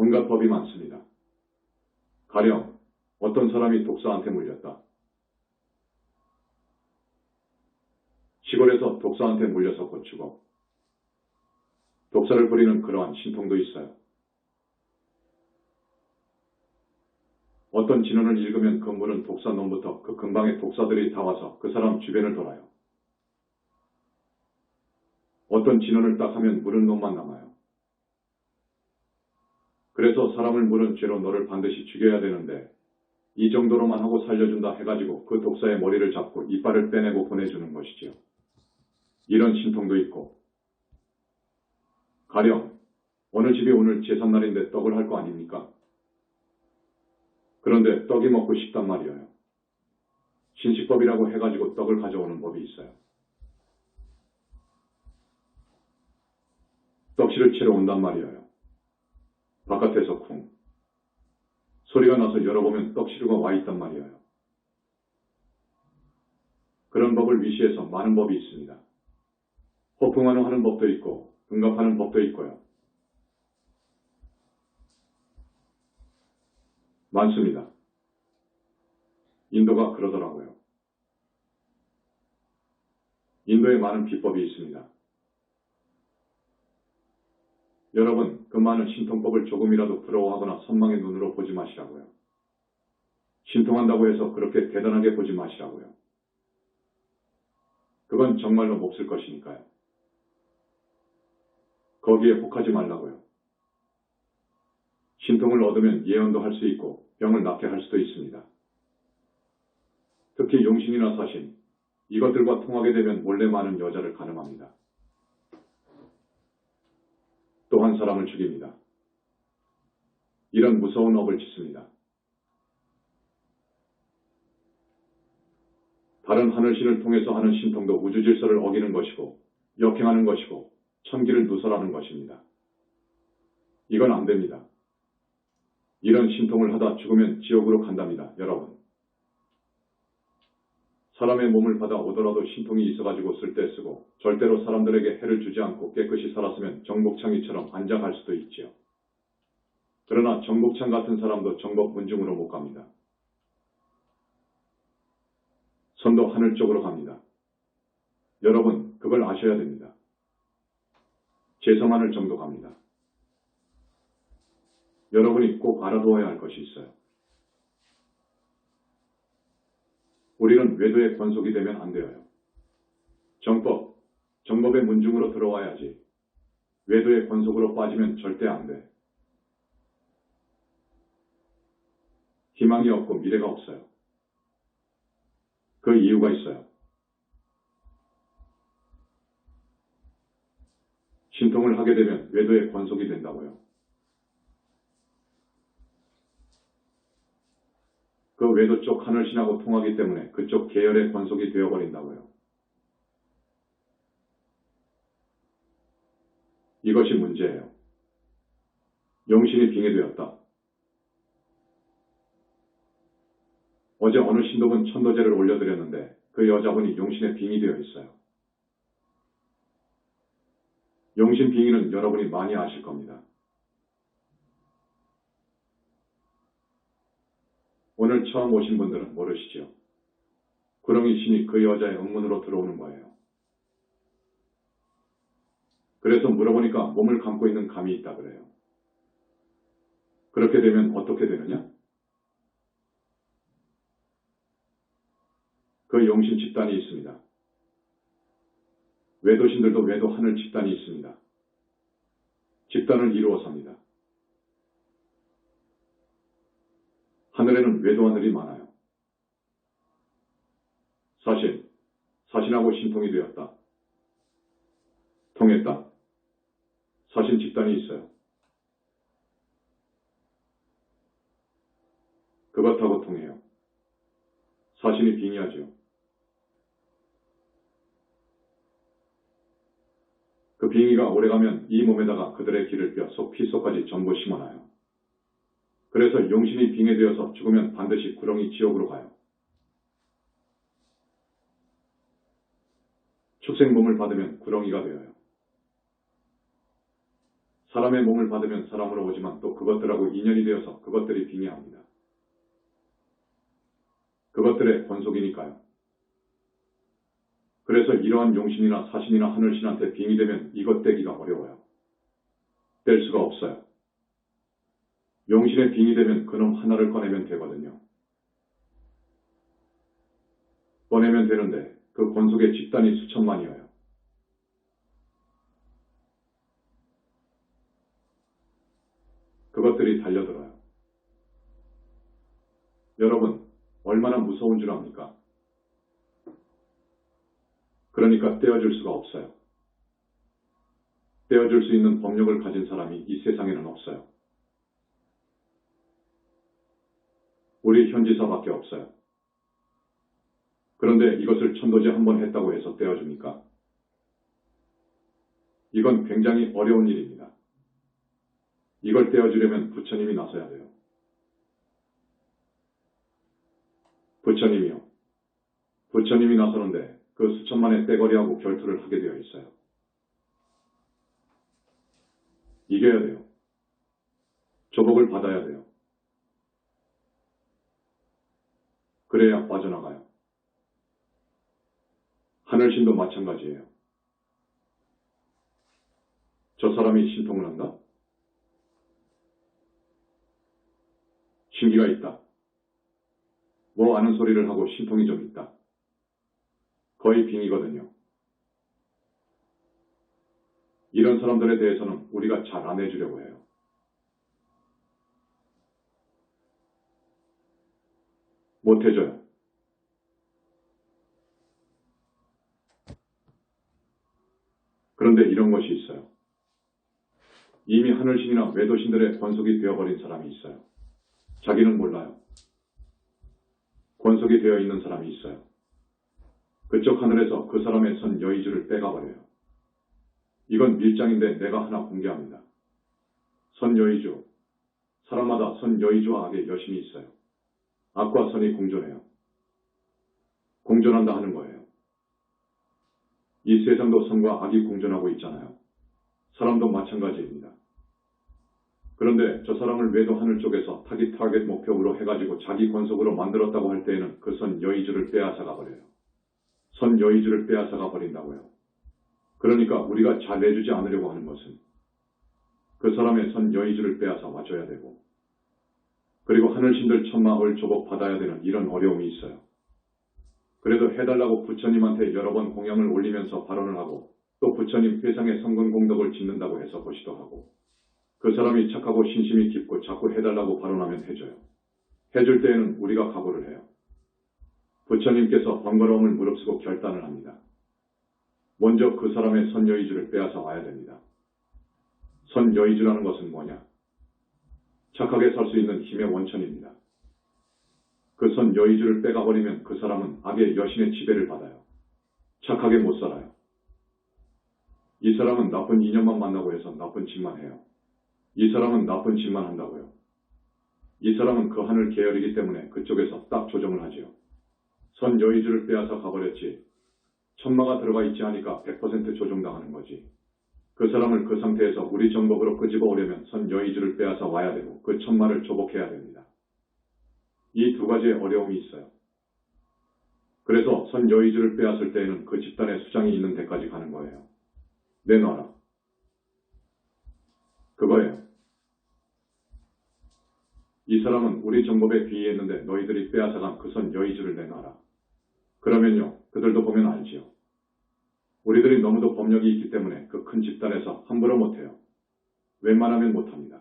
온갖 법이 많습니다. 가령 어떤 사람이 독사한테 물렸다. 시골에서 독사한테 물려서 고치고 독사를 부리는 그러한 신통도 있어요. 어떤 진언을 읽으면 그 물은 독사놈부터 그 근방의 독사들이 다 와서 그 사람 주변을 돌아요. 어떤 어떤 진언을 딱 하면 물은 놈만 남아요. 그래서 사람을 물은 죄로 너를 반드시 죽여야 되는데 이 정도로만 하고 살려준다 해가지고 그 독사의 머리를 잡고 이빨을 빼내고 보내주는 것이지요. 이런 신통도 있고 가령 어느 집이 오늘 제삿날인데 떡을 할 거 아닙니까? 그런데 떡이 먹고 싶단 말이에요. 신식법이라고 해가지고 떡을 가져오는 법이 있어요. 떡실을 치러 온단 말이에요. 바깥에서 쿵 소리가 나서 열어보면 떡시루가 와 있단 말이에요. 그런 법을 위시해서 많은 법이 있습니다. 호풍환호 하는 법도 있고 응갑하는 법도 있고요. 많습니다. 인도가 그러더라고요. 인도에 많은 비법이 있습니다. 여러분, 그 많은 신통법을 조금이라도 부러워하거나 선망의 눈으로 보지 마시라고요. 신통한다고 해서 그렇게 대단하게 보지 마시라고요. 그건 정말로 몹쓸 것이니까요. 거기에 혹하지 말라고요. 신통을 얻으면 예언도 할 수 있고 병을 낫게 할 수도 있습니다. 특히 용신이나 사신, 이것들과 통하게 되면 몰래 많은 여자를 가늠합니다. 또 한 사람을 죽입니다. 이런 무서운 업을 짓습니다. 다른 하늘신을 통해서 하는 신통도 우주질서를 어기는 것이고 역행하는 것이고 천기를 누설하는 것입니다. 이건 안 됩니다. 이런 신통을 하다 죽으면 지옥으로 간답니다. 여러분. 사람의 몸을 받아 오더라도 신통이 있어가지고 쓸 때 쓰고 절대로 사람들에게 해를 주지 않고 깨끗이 살았으면 정복창이처럼 안장할 수도 있지요. 그러나 정복창 같은 사람도 정복 문중으로 못 갑니다. 선도 하늘 쪽으로 갑니다. 여러분, 그걸 아셔야 됩니다. 제성하늘 정도 갑니다. 여러분이 꼭 알아두어야 할 것이 있어요. 우리는 외도의 권속이 되면 안 되어요. 정법의 문중으로 들어와야지. 외도의 권속으로 빠지면 절대 안 돼. 희망이 없고 미래가 없어요. 그 이유가 있어요. 신통을 하게 되면 외도의 권속이 된다고요. 그 외도 쪽 하늘신하고 통하기 때문에 그쪽 계열의 권속이 되어버린다고요. 이것이 문제예요. 용신이 빙의되었다. 어제 어느 신도분 천도제를 올려드렸는데 그 여자분이 용신에 빙의되어 있어요. 용신 빙의는 여러분이 많이 아실 겁니다. 오늘 처음 오신 분들은 모르시죠? 구렁이 신이 그 여자의 응문으로 들어오는 거예요. 그래서 물어보니까 몸을 감고 있는 감이 있다 그래요. 그렇게 되면 어떻게 되느냐? 그 용신 집단이 있습니다. 외도신들도 외도 하늘 집단이 있습니다. 집단을 이루어 삽니다. 하늘에는 외도 하늘이 많아요. 사신하고 신통이 되었다. 통했다. 사신 집단이 있어요. 그것하고 통해요. 사신이 빙의하죠. 그 빙의가 오래가면 이 몸에다가 그들의 기를 뼈, 속, 피, 속까지 전부 심어놔요. 그래서 용신이 빙의되어서 죽으면 반드시 구렁이 지옥으로 가요. 축생 몸을 받으면 구렁이가 되어요. 사람의 몸을 받으면 사람으로 오지만 또 그것들하고 인연이 되어서 그것들이 빙의합니다. 그것들의 권속이니까요. 그래서 이러한 용신이나 사신이나 하늘신한테 빙의되면 이것 떼기가 어려워요. 뗄 수가 없어요. 용신에 빙의되면 그놈 하나를 꺼내면 되거든요. 꺼내면 되는데 그 권속의 집단이 수천만이어요. 이것들이 달려들어요. 여러분, 얼마나 무서운 줄 압니까? 그러니까 떼어줄 수가 없어요. 떼어줄 수 있는 법력을 가진 사람이 이 세상에는 없어요. 우리 현지사밖에 없어요. 그런데 이것을 천도제 한 번 했다고 해서 떼어줍니까? 이건 굉장히 어려운 일입니다. 이걸 떼어주려면 부처님이 나서야 돼요. 부처님이요. 부처님이 나서는데 그 수천만의 떼거리하고 결투를 하게 되어 있어요. 이겨야 돼요. 조복을 받아야 돼요. 그래야 빠져나가요. 하늘신도 마찬가지예요. 저 사람이 신통을 한다? 신기가 있다. 뭐 아는 소리를 하고 신통이 좀 있다. 거의 빙이거든요. 이런 사람들에 대해서는 우리가 잘 안 해주려고 해요. 못 해줘요. 그런데 이런 것이 있어요. 이미 하늘신이나 외도신들의 권속이 되어버린 사람이 있어요. 자기는 몰라요. 권속이 되어 있는 사람이 있어요. 그쪽 하늘에서 그 사람의 선 여의주를 빼가버려요. 이건 밀장인데 내가 하나 공개합니다. 선 여의주. 사람마다 선 여의주와 악의 여신이 있어요. 악과 선이 공존해요. 공존한다 하는 거예요. 이 세상도 선과 악이 공존하고 있잖아요. 사람도 마찬가지입니다. 그런데 저 사람을 외도 하늘 쪽에서 타깃 목표로 해가지고 자기 권속으로 만들었다고 할 때에는 그 선 여의주를 빼앗아가 버려요. 선 여의주를 빼앗아가 버린다고요. 그러니까 우리가 잘 내주지 않으려고 하는 것은 그 사람의 선 여의주를 빼앗아 와줘야 되고, 그리고 하늘신들 천마을 조복 받아야 되는 이런 어려움이 있어요. 그래도 해달라고 부처님한테 여러 번 공양을 올리면서 발언을 하고, 또 부처님 회상에 성근 공덕을 짓는다고 해서 보시도 하고, 그 사람이 착하고 신심이 깊고 자꾸 해달라고 발언하면 해줘요. 해줄 때에는 우리가 각오를 해요. 부처님께서 번거로움을 무릅쓰고 결단을 합니다. 먼저 그 사람의 선여의주를 빼앗아 와야 됩니다. 선여의주라는 것은 뭐냐? 착하게 살 수 있는 힘의 원천입니다. 그 선여의주를 빼가버리면 그 사람은 악의 여신의 지배를 받아요. 착하게 못 살아요. 이 사람은 나쁜 인연만 만나고 해서 나쁜 짓만 해요. 이 사람은 나쁜 짓만 한다고요. 이 사람은 그 하늘 계열이기 때문에 그쪽에서 딱 조정을 하지요. 선 여의주를 빼앗아 가버렸지. 천마가 들어가 있지 하니까 100% 조종당하는 거지. 그 사람을 그 상태에서 우리 정법으로 끄집어 오려면 선 여의주를 빼앗아 와야 되고 그 천마를 조복해야 됩니다. 이 두 가지의 어려움이 있어요. 그래서 선 여의주를 빼앗을 때에는 그 집단의 수장이 있는 데까지 가는 거예요. 내놔라. 그거예요. 이 사람은 우리 정법에 귀의했는데 너희들이 빼앗아간 그 선 여의주를 내놔라. 그러면요, 그들도 보면 알지요. 우리들이 너무도 법력이 있기 때문에 그 큰 집단에서 함부로 못해요. 웬만하면 못합니다.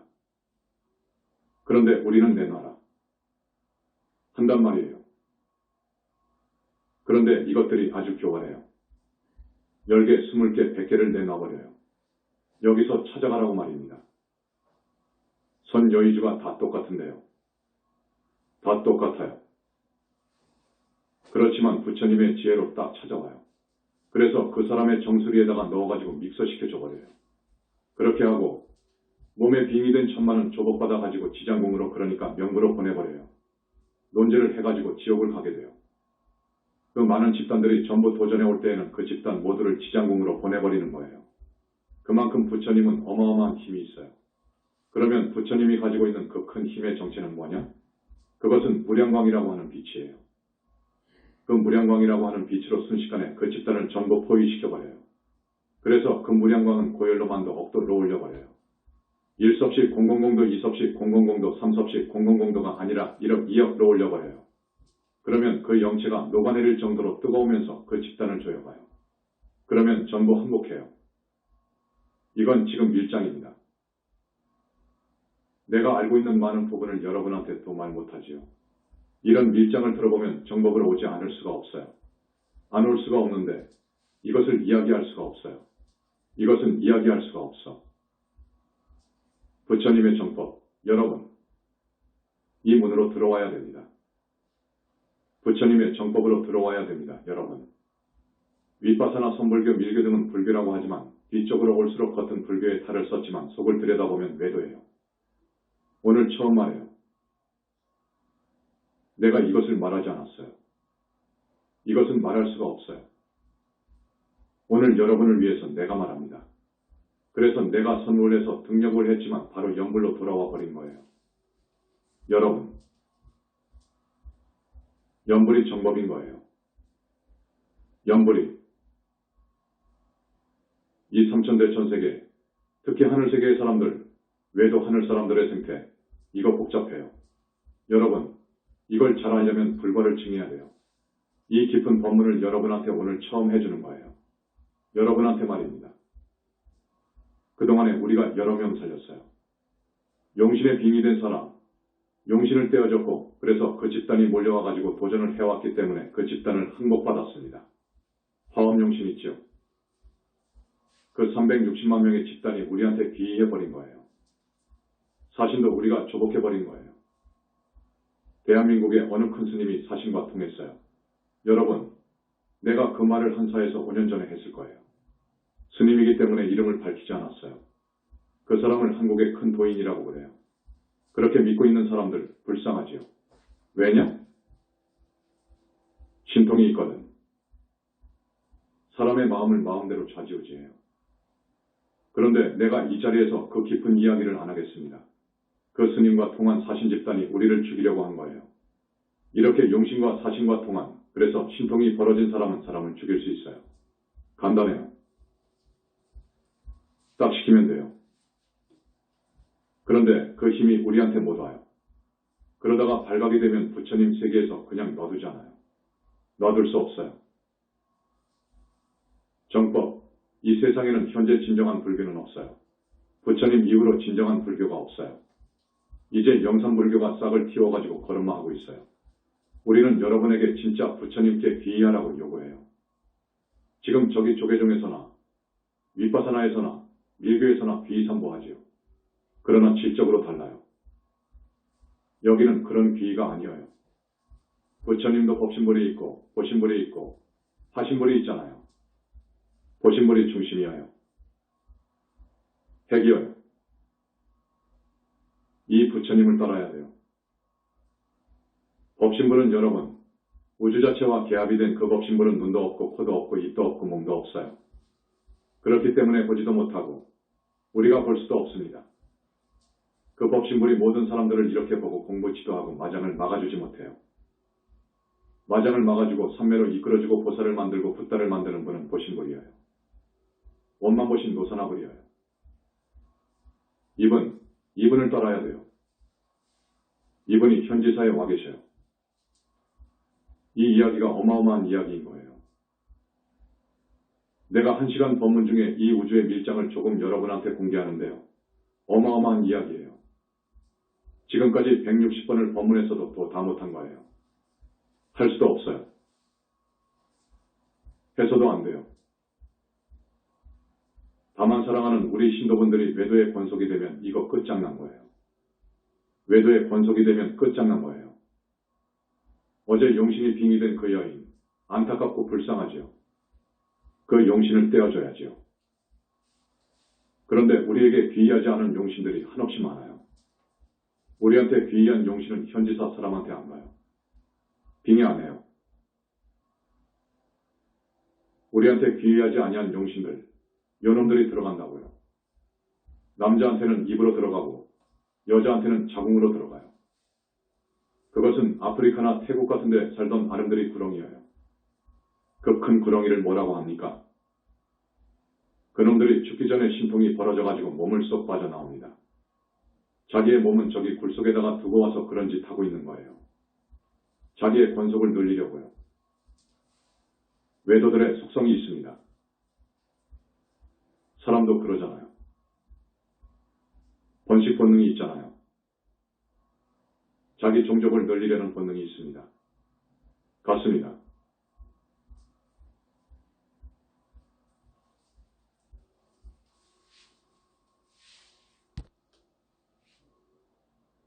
그런데 우리는 내놔라. 한단 말이에요. 그런데 이것들이 아주 교활해요. 10개, 20개, 100개를 내놔버려요. 여기서 찾아가라고 말입니다. 선 여의주가 다 똑같은데요. 다 똑같아요. 그렇지만 부처님의 지혜로 딱 찾아와요. 그래서 그 사람의 정수리에다가 넣어가지고 믹서시켜줘버려요. 그렇게 하고 몸에 빙이 된 천만은 조복받아가지고 지장궁으로, 그러니까 명부로 보내버려요. 논제를 해가지고 지옥을 가게 돼요. 그 많은 집단들이 전부 도전해 올 때에는 그 집단 모두를 지장궁으로 보내버리는 거예요. 그만큼 부처님은 어마어마한 힘이 있어요. 그러면 부처님이 가지고 있는 그 큰 힘의 정체는 뭐냐? 그것은 무량광이라고 하는 빛이에요. 그 무량광이라고 하는 빛으로 순식간에 그 집단을 전부 포위시켜버려요. 그래서 그 무량광은 고열로만도 억도로 올려버려요. 1섭씩 000도, 2섭씩 000도, 3섭씩 000도가 아니라 1억, 2억로 올려버려요. 그러면 그 영체가 녹아내릴 정도로 뜨거우면서 그 집단을 조여봐요. 그러면 전부 항복해요. 이건 지금 밀장입니다. 내가 알고 있는 많은 부분을 여러분한테 또 말 못하지요. 이런 밀장을 들어보면 정법으로 오지 않을 수가 없어요. 안 올 수가 없는데 이것을 이야기할 수가 없어요. 이것은 이야기할 수가 없어. 부처님의 정법, 여러분, 이 문으로 들어와야 됩니다. 부처님의 정법으로 들어와야 됩니다. 여러분. 윗바사나 선불교, 밀교 등은 불교라고 하지만 뒤쪽으로 올수록 겉은 불교의 탈을 썼지만 속을 들여다보면 외도예요. 오늘 처음 말해요. 내가 이것을 말하지 않았어요. 이것은 말할 수가 없어요. 오늘 여러분을 위해서 내가 말합니다. 그래서 내가 선울해서 등력을 했지만 바로 영불로 돌아와 버린 거예요. 여러분, 영불이 정법인 거예요. 영불이 이 삼천대천세계, 특히 하늘세계의 사람들, 외도 하늘 사람들의 생태, 이거 복잡해요. 여러분, 이걸 잘 알려면 불과를 칭해야 돼요. 이 깊은 법문을 여러분한테 오늘 처음 해주는 거예요. 여러분한테 말입니다. 그동안에 우리가 여러 명 살렸어요. 용신에 빙의 된 사람, 용신을 떼어줬고 그래서 그 집단이 몰려와가지고 도전을 해왔기 때문에 그 집단을 항복받았습니다. 화엄용신 있죠? 그 360만 명의 집단이 우리한테 비의해버린 거예요. 사신도 우리가 조복해버린 거예요. 대한민국의 어느 큰 스님이 사신과 통했어요. 여러분, 내가 그 말을 한사에서 5년 전에 했을 거예요. 스님이기 때문에 이름을 밝히지 않았어요. 그 사람을 한국의 큰 도인이라고 그래요. 그렇게 믿고 있는 사람들 불쌍하지요. 왜냐? 신통이 있거든. 사람의 마음을 마음대로 좌지우지해요. 그런데 내가 이 자리에서 그 깊은 이야기를 안 하겠습니다. 그 스님과 통한 사신 집단이 우리를 죽이려고 한 거예요. 이렇게 용신과 사신과 통한, 그래서 신통이 벌어진 사람은 사람을 죽일 수 있어요. 간단해요. 딱 시키면 돼요. 그런데 그 힘이 우리한테 못 와요. 그러다가 발각이 되면 부처님 세계에서 그냥 놔두잖아요. 놔둘 수 없어요. 정법, 이 세상에는 현재 진정한 불교는 없어요. 부처님 이후로 진정한 불교가 없어요. 이제 영산불교가 싹을 틔워가지고 걸음마하고 있어요. 우리는 여러분에게 진짜 부처님께 귀의하라고 요구해요. 지금 저기 조계종에서나 윗바사나에서나 밀교에서나 귀의삼보하지요. 그러나 질적으로 달라요. 여기는 그런 귀의가 아니에요. 부처님도 법신불이 있고 보신불이 있고 하신불이 있잖아요. 보신불이 중심이에요. 핵이에요. 이 부처님을 따라야 돼요. 법신불은 여러분, 우주 자체와 개합이 된 그 법신불은 눈도 없고 코도 없고 입도 없고 몸도 없어요. 그렇기 때문에 보지도 못하고 우리가 볼 수도 없습니다. 그 법신불이 모든 사람들을 이렇게 보고 공부치도 하고 마장을 막아주지 못해요. 마장을 막아주고 삼매로 이끌어주고 보살을 만들고 붓다를 만드는 분은 보신불이에요. 원만 보신 노사나불이에요. 이분을 따라야 돼요. 이분이 현지사에 와 계셔요. 이 이야기가 어마어마한 이야기인 거예요. 내가 1시간 법문 중에 이 우주의 밀장을 조금 여러분한테 공개하는데요. 어마어마한 이야기예요. 지금까지 160번을 법문했어도 또 다 못한 거예요. 할 수도 없어요. 해서도 안 돼요. 다만 사랑하는 우리 신도분들이 외도의 권속이 되면 이거 끝장난 거예요. 외도의 권속이 되면 끝장난 거예요. 어제 용신이 빙의된 그 여인, 안타깝고 불쌍하지요. 그 용신을 떼어줘야지요. 그런데 우리에게 귀의하지 않은 용신들이 한없이 많아요. 우리한테 귀의한 용신은 현지사 사람한테 안 가요. 빙의 안 해요. 우리한테 귀의하지 아니한 용신들, 요놈들이 들어간다고요. 남자한테는 입으로 들어가고 여자한테는 자궁으로 들어가요. 그것은 아프리카나 태국 같은 데 살던 아름드리 구렁이에요. 그 큰 구렁이를 뭐라고 합니까? 그놈들이 죽기 전에 신통이 벌어져가지고 몸을 쏙 빠져나옵니다. 자기의 몸은 저기 굴속에다가 두고 와서 그런 짓 하고 있는 거예요. 자기의 권속을 늘리려고요. 외도들의 속성이 있습니다. 사람도 그러잖아요. 번식 본능이 있잖아요. 자기 종족을 늘리려는 본능이 있습니다. 같습니다.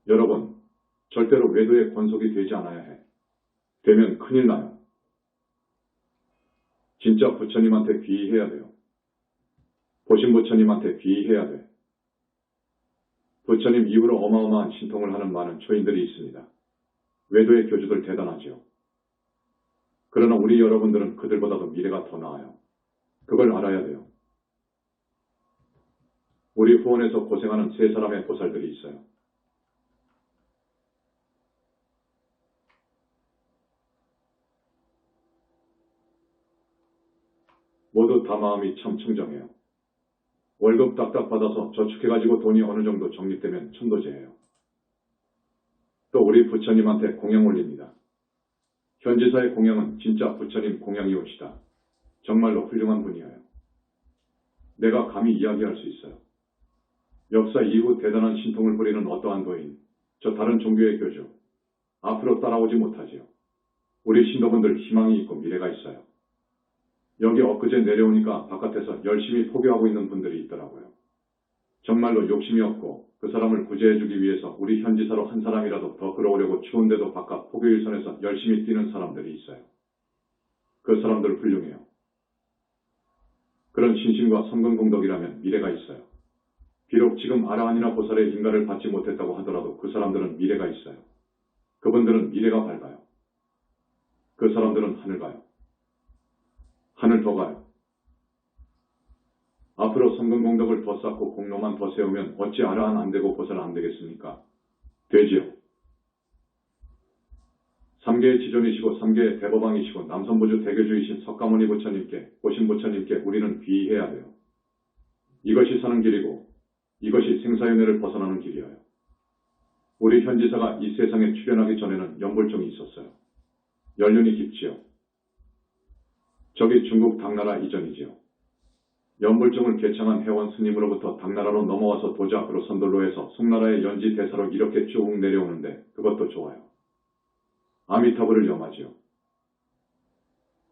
여러분, 절대로 외도의 권속이 되지 않아야 해. 되면 큰일 나요. 진짜 부처님한테 귀의해야 돼요. 보신 부처님한테 귀의해야 돼. 부처님 이후로 어마어마한 신통을 하는 많은 초인들이 있습니다. 외도의 교주들 대단하지요. 그러나 우리 여러분들은 그들보다도 미래가 더 나아요. 그걸 알아야 돼요. 우리 후원에서 고생하는 세 사람의 보살들이 있어요. 모두 다 마음이 참 청정해요. 월급 딱딱 받아서 저축해가지고 돈이 어느 정도 적립되면 천도제예요. 또 우리 부처님한테 공양 올립니다. 현지사의 공양은 진짜 부처님 공양이옵시다. 정말로 훌륭한 분이에요. 내가 감히 이야기할 수 있어요. 역사 이후 대단한 신통을 부리는 어떠한 도인, 저 다른 종교의 교주, 앞으로 따라오지 못하지요. 우리 신도분들 희망이 있고 미래가 있어요. 여기 엊그제 내려오니까 바깥에서 열심히 포교하고 있는 분들이 있더라고요. 정말로 욕심이 없고 그 사람을 구제해주기 위해서 우리 현지사로 한 사람이라도 더 끌어오려고 추운데도 바깥 포교일선에서 열심히 뛰는 사람들이 있어요. 그 사람들 훌륭해요. 그런 신심과 성근공덕이라면 미래가 있어요. 비록 지금 아라한이나 보살의 인가를 받지 못했다고 하더라도 그 사람들은 미래가 있어요. 그분들은 미래가 밝아요. 그 사람들은 하늘 가요. 하늘 더 가요. 앞으로 성근공덕을 더 쌓고 공로만 더 세우면 어찌 아라한 안 되고 보살 안 되겠습니까? 되지요. 3계의 지존이시고 3계의 대법왕이시고 남선부주 대교주이신 석가모니 부처님께, 보신 부처님께 우리는 귀의해야 돼요. 이것이 사는 길이고 이것이 생사윤회를 벗어나는 길이에요. 우리 현지사가 이 세상에 출현하기 전에는 연불종이 있었어요. 연륜이 깊지요. 저기 중국 당나라 이전이지요. 연불종을 개창한 해원 스님으로부터 당나라로 넘어와서 도자크로 선돌로 해서 송나라의 연지 대사로 이렇게 쭉 내려오는데 그것도 좋아요. 아미타불을 염하지요.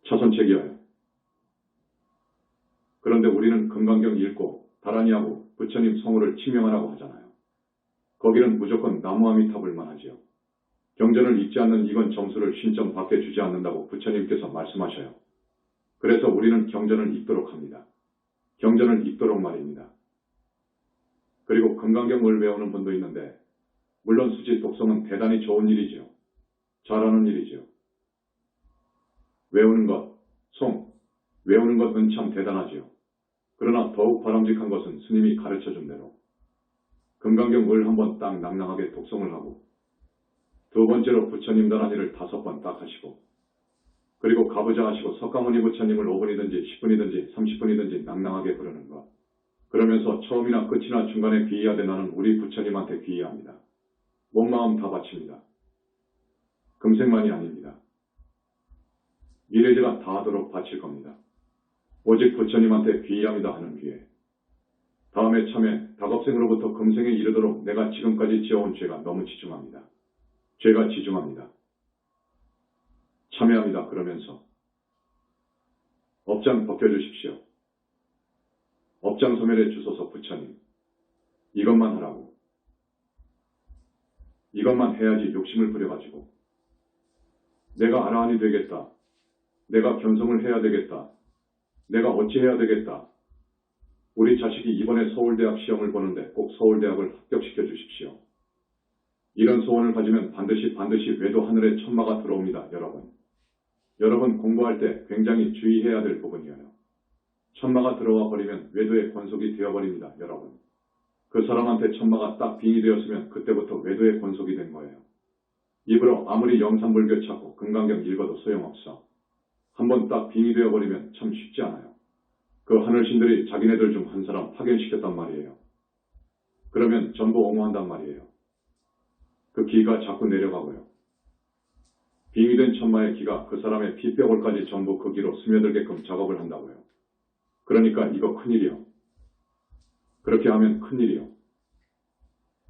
차선책이어요. 그런데 우리는 금강경 읽고 다라니하고 부처님 성우를 치명하라고 하잖아요. 거기는 무조건 나무 아미타불만 하지요. 경전을 읽지 않는 이건 점수를 쉰점 밖에 주지 않는다고 부처님께서 말씀하셔요. 그래서 우리는 경전을 읽도록 합니다. 경전을 읽도록 말입니다. 그리고 금강경을 외우는 분도 있는데 물론 수지 독성은 대단히 좋은 일이지요. 잘하는 일이지요. 외우는 것, 외우는 것은 참 대단하지요. 그러나 더욱 바람직한 것은 스님이 가르쳐준 대로 금강경을 한번 딱 낭낭하게 독성을 하고 두 번째로 부처님 다라니를 5번 딱 하시고 그리고 가부좌 하시고 석가모니 부처님을 5분이든지 10분이든지 30분이든지 낭낭하게 부르는 것. 그러면서 처음이나 끝이나 중간에 귀의하되 나는 우리 부처님한테 귀의합니다. 몸 마음 다 바칩니다. 금생만이 아닙니다. 미래제가 다 하도록 바칠 겁니다. 오직 부처님한테 귀의합니다 하는 귀에. 다음에 참에 다겁생으로부터 금생에 이르도록 내가 지금까지 지어온 죄가 너무 지중합니다. 죄가 지중합니다. 참여합니다. 그러면서 업장 벗겨주십시오. 업장 소멸해 주소서 부처님. 이것만 하라고. 이것만 해야지 욕심을 부려가지고 내가 아라한이 되겠다. 내가 견성을 해야 되겠다. 내가 어찌해야 되겠다. 우리 자식이 이번에 서울대학 시험을 보는데 꼭 서울대학을 합격시켜 주십시오. 이런 소원을 가지면 반드시 외도 하늘에 천마가 들어옵니다. 여러분 공부할 때 굉장히 주의해야 될 부분이에요. 천마가 들어와 버리면 외도의 권속이 되어버립니다. 여러분. 그 사람한테 천마가 딱 빙이 되었으면 그때부터 외도의 권속이 된 거예요. 입으로 아무리 영산불교 찾고 금강경 읽어도 소용없어. 한번 딱 빙이 되어버리면 참 쉽지 않아요. 그 하늘신들이 자기네들 중 한 사람 파견시켰단 말이에요. 그러면 전부 옹호한단 말이에요. 그 기가 자꾸 내려가고요. 빙이 된 천마의 기가 그 사람의 피뼈골까지 전부 그 기로 스며들게끔 작업을 한다고요. 그러니까 이거 큰일이요. 그렇게 하면 큰일이요.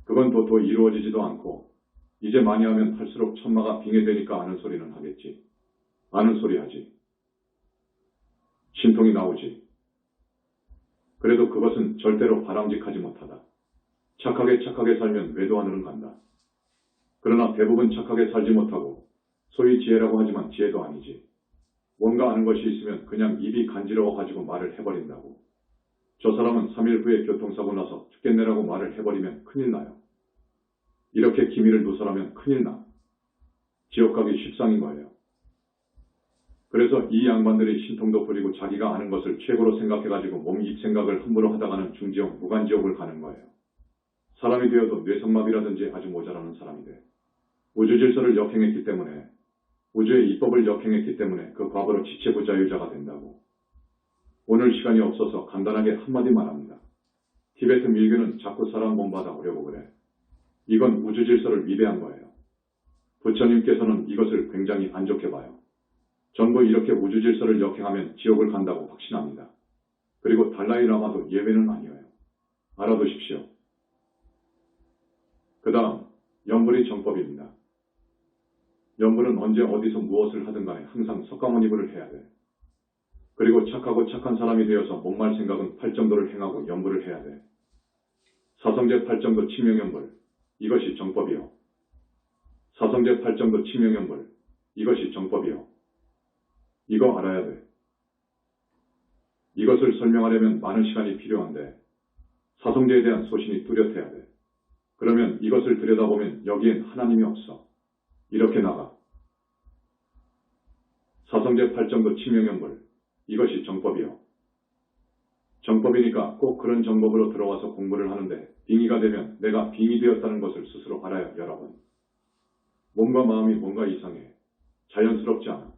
그건 도토 이루어지지도 않고 이제 많이 하면 할수록 천마가 빙의되니까 아는 소리는 하겠지. 아는 소리 하지. 신통이 나오지. 그래도 그것은 절대로 바람직하지 못하다. 착하게 살면 외도하늘은 간다. 그러나 대부분 착하게 살지 못하고 소위 지혜라고 하지만 지혜도 아니지. 뭔가 아는 것이 있으면 그냥 입이 간지러워가지고 말을 해버린다고. 저 사람은 3일 후에 교통사고 나서 죽겠네라고 말을 해버리면 큰일 나요. 이렇게 기미를 누설하면 큰일 나. 지옥 가기 십상인 거예요. 그래서 이 양반들이 신통도 부리고 자기가 아는 것을 최고로 생각해가지고 몸 입 생각을 함부로 하다가는 중지옥 무간지옥을 가는 거예요. 사람이 되어도 뇌성마비라든지 아주 모자라는 사람이 돼. 우주질서를 역행했기 때문에, 우주의 입법을 역행했기 때문에 그 과거로 지체부자유자가 된다고. 오늘 시간이 없어서 간단하게 한마디 말합니다. 티베트 밀교는 자꾸 사람 몸받아 오려고 그래. 이건 우주질서를 위배한 거예요. 부처님께서는 이것을 굉장히 안 좋게 봐요. 전부 이렇게 우주질서를 역행하면 지옥을 간다고 확신합니다. 그리고 달라이라마도 예외는 아니에요. 알아두십시오. 그 다음, 염불이 정법입니다. 염불은 언제 어디서 무엇을 하든 간에 항상 석가모니불을 해야 돼. 그리고 착하고 착한 사람이 되어서 못말 생각은 팔정도를 행하고 염불을 해야 돼. 사성제 팔정도 치명염불, 이것이 정법이요. 사성제 팔정도 치명염불, 이것이 정법이요. 이거 알아야 돼. 이것을 설명하려면 많은 시간이 필요한데 사성제에 대한 소신이 뚜렷해야 돼. 그러면 이것을 들여다보면 여기엔 하나님이 없어. 이렇게 나가. 사성제 팔정도 치명염불, 이것이 정법이요. 정법이니까 꼭 그런 정법으로 들어와서 공부를 하는데 빙의가 되면 내가 빙의 되었다는 것을 스스로 알아요, 여러분. 몸과 마음이 뭔가 이상해. 자연스럽지 않아.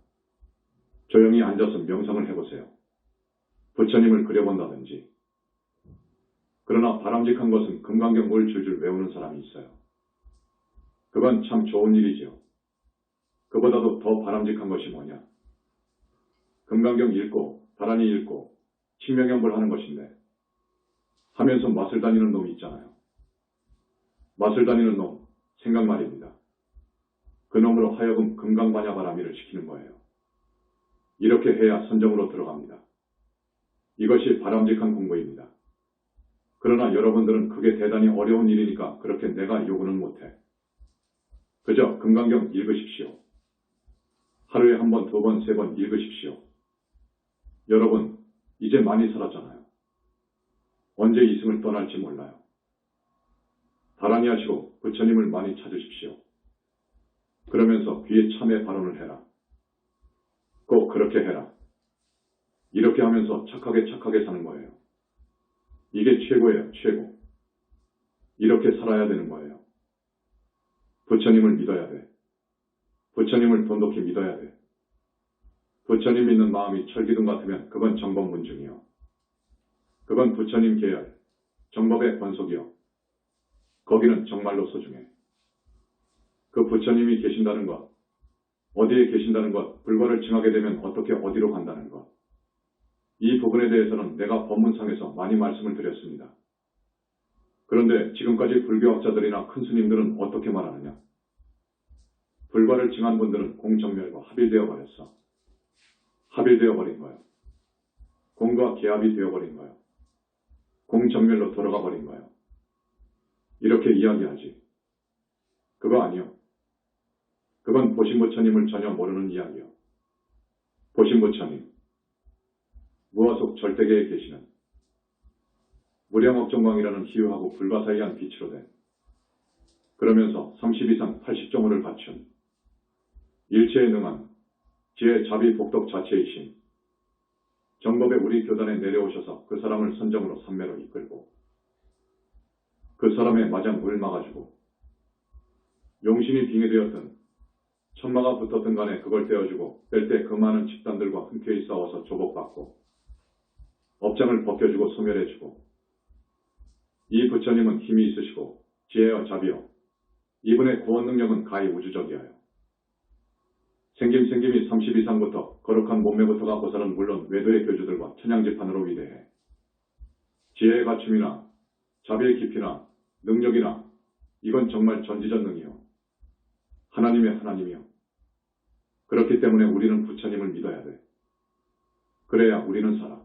조용히 앉아서 명상을 해보세요. 부처님을 그려본다든지. 그러나 바람직한 것은 금강경을 줄줄 외우는 사람이 있어요. 그건 참 좋은 일이지요. 그보다도 더 바람직한 것이 뭐냐. 금강경 읽고 다란히 읽고 치명염불 하는 것인데 하면서 맛을 다니는 놈이 있잖아요. 맛을 다니는 놈, 생각 말입니다. 그 놈으로 하여금 금강반야바라미를 시키는 거예요. 이렇게 해야 선정으로 들어갑니다. 이것이 바람직한 공부입니다. 그러나 여러분들은 그게 대단히 어려운 일이니까 그렇게 내가 요구는 못해. 그저 금강경 읽으십시오. 하루에 한 번, 두 번, 세 번 읽으십시오. 여러분, 이제 많이 살았잖아요. 언제 이승을 떠날지 몰라요. 다란히 하시고 부처님을 많이 찾으십시오. 그러면서 귀에 참회 발언을 해라. 꼭 그렇게 해라. 이렇게 하면서 착하게 사는 거예요. 이게 최고예요, 최고. 이렇게 살아야 되는 거예요. 부처님을 믿어야 돼. 부처님을 돈독히 믿어야 돼. 부처님 믿는 마음이 철기둥 같으면 그건 정법문중이요. 그건 부처님 계열, 정법의 권속이요. 거기는 정말로 소중해. 그 부처님이 계신다는 것, 어디에 계신다는 것, 불과를 증하게 되면 어떻게 어디로 간다는 것. 이 부분에 대해서는 내가 법문상에서 많이 말씀을 드렸습니다. 그런데 지금까지 불교학자들이나 큰 스님들은 어떻게 말하느냐. 불과를 증한 분들은 공정멸과 합일되어 버렸어. 합일되어 버린 거예요. 공과 계합이 되어버린 거예요. 공정멸로 돌아가 버린 거예요. 이렇게 이야기하지. 그거 아니요. 그건 보신부처님을 전혀 모르는 이야기요. 보신부처님, 무화속 절대계에 계시는 무량억정광이라는 희유하고 불가사의한 빛으로 된, 그러면서 32상 80종호를 갖춘 일체에 능한 지혜 자비 복덕 자체이신 정법의 우리 교단에 내려오셔서 그 사람을 선정으로 삼매로 이끌고 그 사람의 마장을 막아주고 용신이 빙의되었든 천마가 붙었든 간에 그걸 떼어주고 뺄 때 그 많은 집단들과 흔쾌히 싸워서 조복받고 업장을 벗겨주고 소멸해주고 이 부처님은 힘이 있으시고 지혜여 자비여 이분의 구원 능력은 가히 우주적이하여 생김이 32상부터 거룩한 몸매부터가 고사는 물론 외도의 교주들과 천양지판으로 위대해 지혜의 갖춤이나 자비의 깊이나 능력이나 이건 정말 전지전능이요. 하나님의 하나님이요. 그렇기 때문에 우리는 부처님을 믿어야 돼. 그래야 우리는 살아.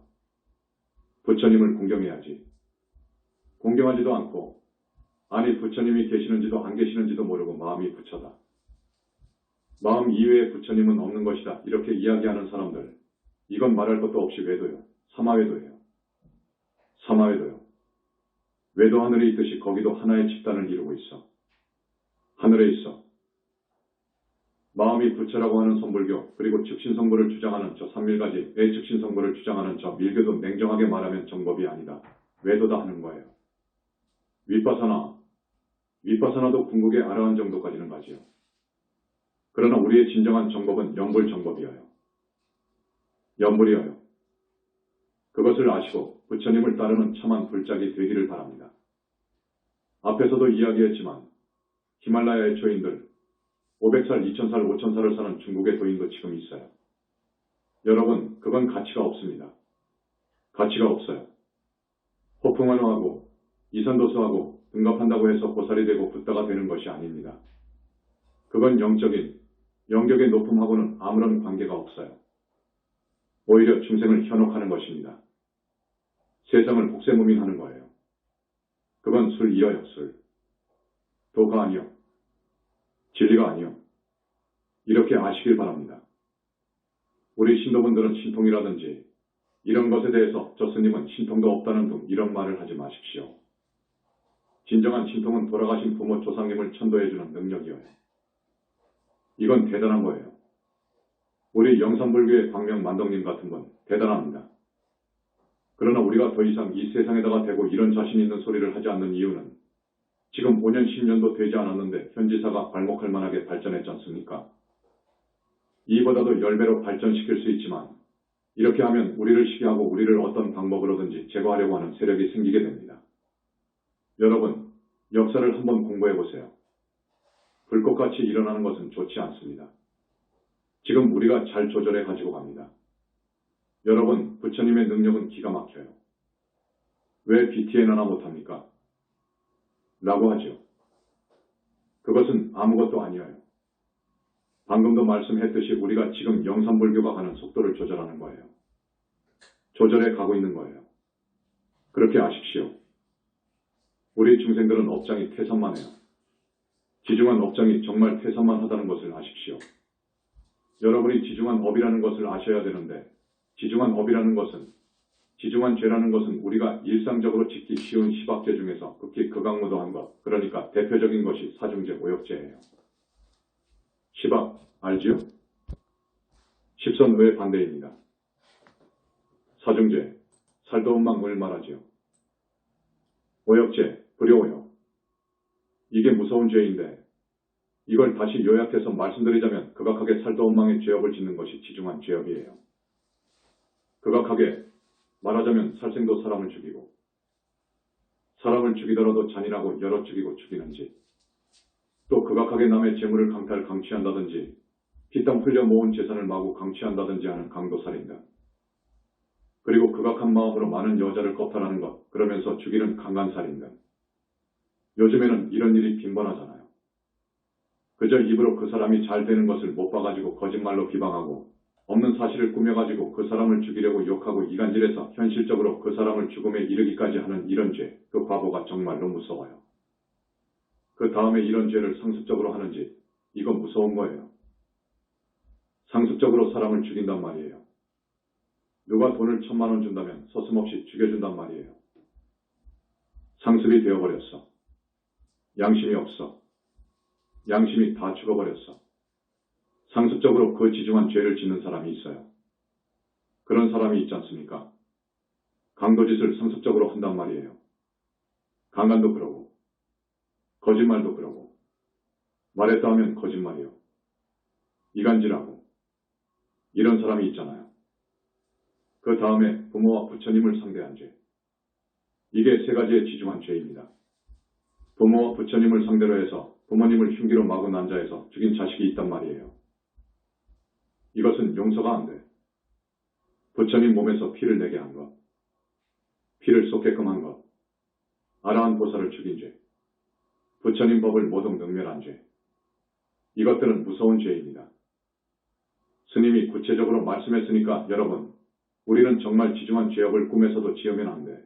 부처님을 공경해야지. 공경하지도 않고, 아니 부처님이 계시는지도 안 계시는지도 모르고 마음이 부처다. 마음 이외에 부처님은 없는 것이다. 이렇게 이야기하는 사람들, 이건 말할 것도 없이 외도요. 사마외도예요. 사마외도요. 외도 하늘에 있듯이 거기도 하나의 집단을 이루고 있어. 하늘에 있어. 마음이 부처라고 하는 선불교, 그리고 즉신성불을 주장하는 저 삼밀가지의 즉신성불을 주장하는 저 밀교도 냉정하게 말하면 정법이 아니다. 외도다 하는 거예요. 위파사나도 궁극의 아라한 정도까지는 가지요. 그러나 우리의 진정한 정법은 연불 정법이어요. 연불이어요. 그것을 아시고 부처님을 따르는 참한 불짝이 되기를 바랍니다. 앞에서도 이야기했지만 히말라야의 초인들, 500살, 2000살, 5000살을 사는 중국의 도인도 지금 있어요. 여러분, 그건 가치가 없습니다. 가치가 없어요. 호풍언어하고 이산도수하고 등갑한다고 해서 보살이 되고 붓다가 되는 것이 아닙니다. 그건 영적인, 영격의 높음하고는 아무런 관계가 없어요. 오히려 중생을 현혹하는 것입니다. 세상을 복세무민하는 거예요. 그건 술이어요, 술. 도가 아니요. 진리가 아니요. 이렇게 아시길 바랍니다. 우리 신도분들은 신통이라든지 이런 것에 대해서 저 스님은 신통도 없다는 등 이런 말을 하지 마십시오. 진정한 신통은 돌아가신 부모 조상님을 천도해주는 능력이어요. 이건 대단한 거예요. 우리 영산불교의 광명 만덕님 같은 분 대단합니다. 그러나 우리가 더 이상 이 세상에다가 대고 이런 자신 있는 소리를 하지 않는 이유는 지금 5년 10년도 되지 않았는데 현지사가 발목할 만하게 발전했지 않습니까? 이보다도 10배로 발전시킬 수 있지만 이렇게 하면 우리를 시기하고 우리를 어떤 방법으로든지 제거하려고 하는 세력이 생기게 됩니다. 여러분, 역사를 한번 공부해보세요. 불꽃같이 일어나는 것은 좋지 않습니다. 지금 우리가 잘 조절해 가지고 갑니다. 여러분, 부처님의 능력은 기가 막혀요. 왜 BTN 하나 못합니까? 라고 하죠. 그것은 아무것도 아니에요. 방금도 말씀했듯이 우리가 지금 영산불교가 가는 속도를 조절하는 거예요. 조절해 가고 있는 거예요. 그렇게 아십시오. 우리 중생들은 업장이 태산만 해요. 지중한 업장이 정말 태산만 하다는 것을 아십시오. 여러분이 지중한 업이라는 것을 아셔야 되는데 지중한 업이라는 것은 지중한 죄라는 것은 우리가 일상적으로 짓기 쉬운 시박죄 중에서 극히 극악무도한 것, 그러니까 대표적인 것이 사중죄, 모욕죄예요. 시박, 알지요? 십선의의 반대입니다. 사중죄, 살도운망을 말하지요. 모욕죄, 불효오욕. 이게 무서운 죄인데 이걸 다시 요약해서 말씀드리자면 극악하게 살도운망의 죄업을 짓는 것이 지중한 죄업이에요. 극악하게 말하자면 살생도 사람을 죽이고 사람을 죽이더라도 잔인하고 여러 죽이고 죽이는지 또 극악하게 남의 재물을 강취한다든지 피땀 흘려 모은 재산을 마구 강취한다든지 하는 강도살인 등 그리고 극악한 마음으로 많은 여자를 겁탈하는 것 그러면서 죽이는 강간살인 등 요즘에는 이런 일이 빈번하잖아요. 그저 입으로 그 사람이 잘 되는 것을 못 봐가지고 거짓말로 비방하고 없는 사실을 꾸며가지고 그 사람을 죽이려고 욕하고 이간질해서 현실적으로 그 사람을 죽음에 이르기까지 하는 이런 죄, 그 과보가 정말로 무서워요. 그 다음에 이런 죄를 상습적으로 하는지 이건 무서운 거예요. 상습적으로 사람을 죽인단 말이에요. 누가 돈을 1000만 원 준다면 서슴없이 죽여준단 말이에요. 상습이 되어버렸어. 양심이 없어. 양심이 다 죽어버렸어. 상습적으로 그 지중한 죄를 짓는 사람이 있어요. 그런 사람이 있지 않습니까? 강도짓을 상습적으로 한단 말이에요. 강간도 그러고 거짓말도 그러고 말했다 하면 거짓말이요. 이간질하고 이런 사람이 있잖아요. 그 다음에 부모와 부처님을 상대한 죄. 이게 세 가지의 지중한 죄입니다. 부모와 부처님을 상대로 해서 부모님을 흉기로 마구 난자해서 죽인 자식이 있단 말이에요. 이것은 용서가 안 돼. 부처님 몸에서 피를 내게 한 것, 피를 쏟게끔 한 것, 아라한 보살을 죽인 죄, 부처님 법을 모독 능멸한 죄. 이것들은 무서운 죄입니다. 스님이 구체적으로 말씀했으니까 여러분, 우리는 정말 지중한 죄업을 꿈에서도 지으면 안 돼.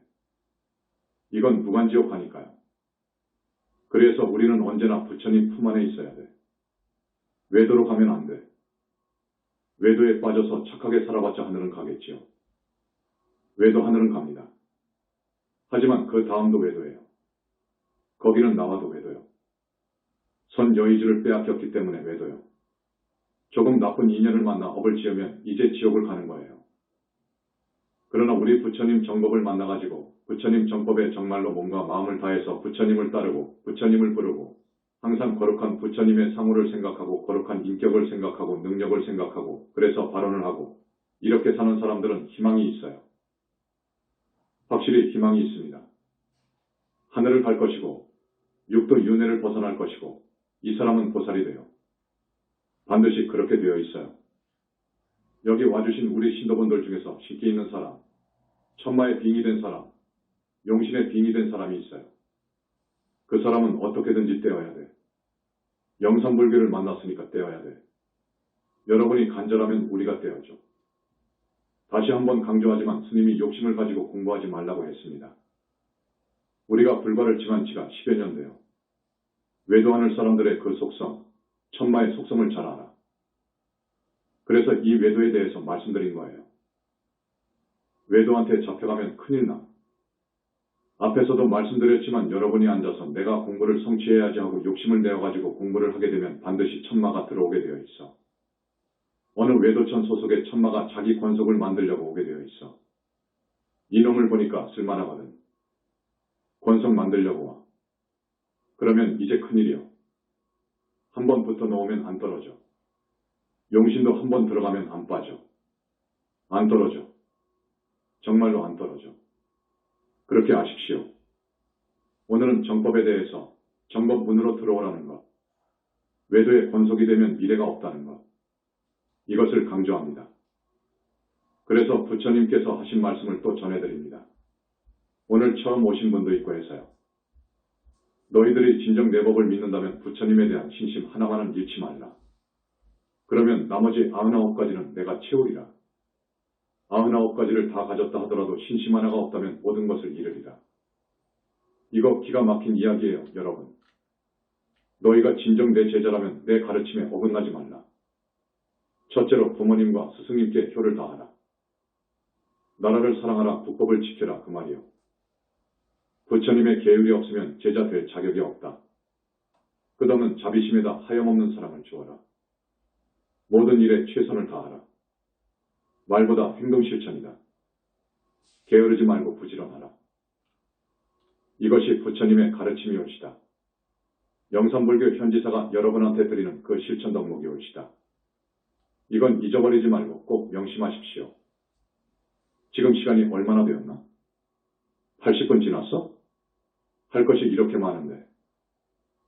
이건 무간지옥하니까요. 그래서 우리는 언제나 부처님 품 안에 있어야 돼. 외도로 가면 안 돼. 외도에 빠져서 착하게 살아봤자 하늘은 가겠지요. 외도 하늘은 갑니다. 하지만 그 다음도 외도예요. 거기는 나와도 외도요. 선 여의주를 빼앗겼기 때문에 외도요. 조금 나쁜 인연을 만나 업을 지으면 이제 지옥을 가는 거예요. 그러나 우리 부처님 정법을 만나가지고 부처님 정법에 정말로 몸과 마음을 다해서 부처님을 따르고 부처님을 부르고 항상 거룩한 부처님의 상호를 생각하고 거룩한 인격을 생각하고 능력을 생각하고 그래서 발언을 하고 이렇게 사는 사람들은 희망이 있어요. 확실히 희망이 있습니다. 하늘을 갈 것이고 육도 윤회를 벗어날 것이고 이 사람은 보살이 돼요. 반드시 그렇게 되어 있어요. 여기 와주신 우리 신도분들 중에서 식기 있는 사람, 천마의 빙이 된 사람, 용신의 빙이 된 사람이 있어요. 그 사람은 어떻게든지 떼어야 돼. 영산불교를 만났으니까 떼어야 돼. 여러분이 간절하면 우리가 떼어줘. 다시 한번 강조하지만 스님이 욕심을 가지고 공부하지 말라고 했습니다. 우리가 불과를 징한 지가 10여 년 돼요. 외도하는 사람들의 그 속성, 천마의 속성을 잘 알아. 그래서 이 외도에 대해서 말씀드린 거예요. 외도한테 잡혀가면 큰일 나. 앞에서도 말씀드렸지만 여러분이 앉아서 내가 공부를 성취해야지 하고 욕심을 내어가지고 공부를 하게 되면 반드시 천마가 들어오게 되어 있어. 어느 외도천 소속의 천마가 자기 권속을 만들려고 오게 되어 있어. 이놈을 보니까 쓸만하거든. 권속 만들려고 와. 그러면 이제 큰일이요. 한 번 붙어 놓으면 안 떨어져. 용신도 한 번 들어가면 안 빠져. 안 떨어져. 정말로 안 떨어져. 그렇게 아십시오. 오늘은 정법에 대해서 정법 문으로 들어오라는 것, 외도의 권속이 되면 미래가 없다는 것, 이것을 강조합니다. 그래서 부처님께서 하신 말씀을 또 전해드립니다. 오늘 처음 오신 분도 있고 해서요. 너희들이 진정 내 법을 믿는다면 부처님에 대한 신심 하나만은 잃지 말라. 그러면 나머지 99가지는 내가 채우리라. 99가지를 다 가졌다 하더라도 신심 하나가 없다면 모든 것을 잃으리라. 이거 기가 막힌 이야기예요, 여러분. 너희가 진정 내 제자라면 내 가르침에 어긋나지 말라. 첫째로 부모님과 스승님께 효를 다하라. 나라를 사랑하라, 국법을 지켜라, 그 말이요. 부처님의 계율이 없으면 제자 될 자격이 없다. 끝없는 자비심에다 하염없는 사랑을 주어라. 모든 일에 최선을 다하라. 말보다 행동 실천이다. 게으르지 말고 부지런하라. 이것이 부처님의 가르침이올시다. 영산불교 현지사가 여러분한테 드리는 그 실천 덕목이올시다. 이건 잊어버리지 말고 꼭 명심하십시오. 지금 시간이 얼마나 되었나? 80분 지났어? 할 것이 이렇게 많은데.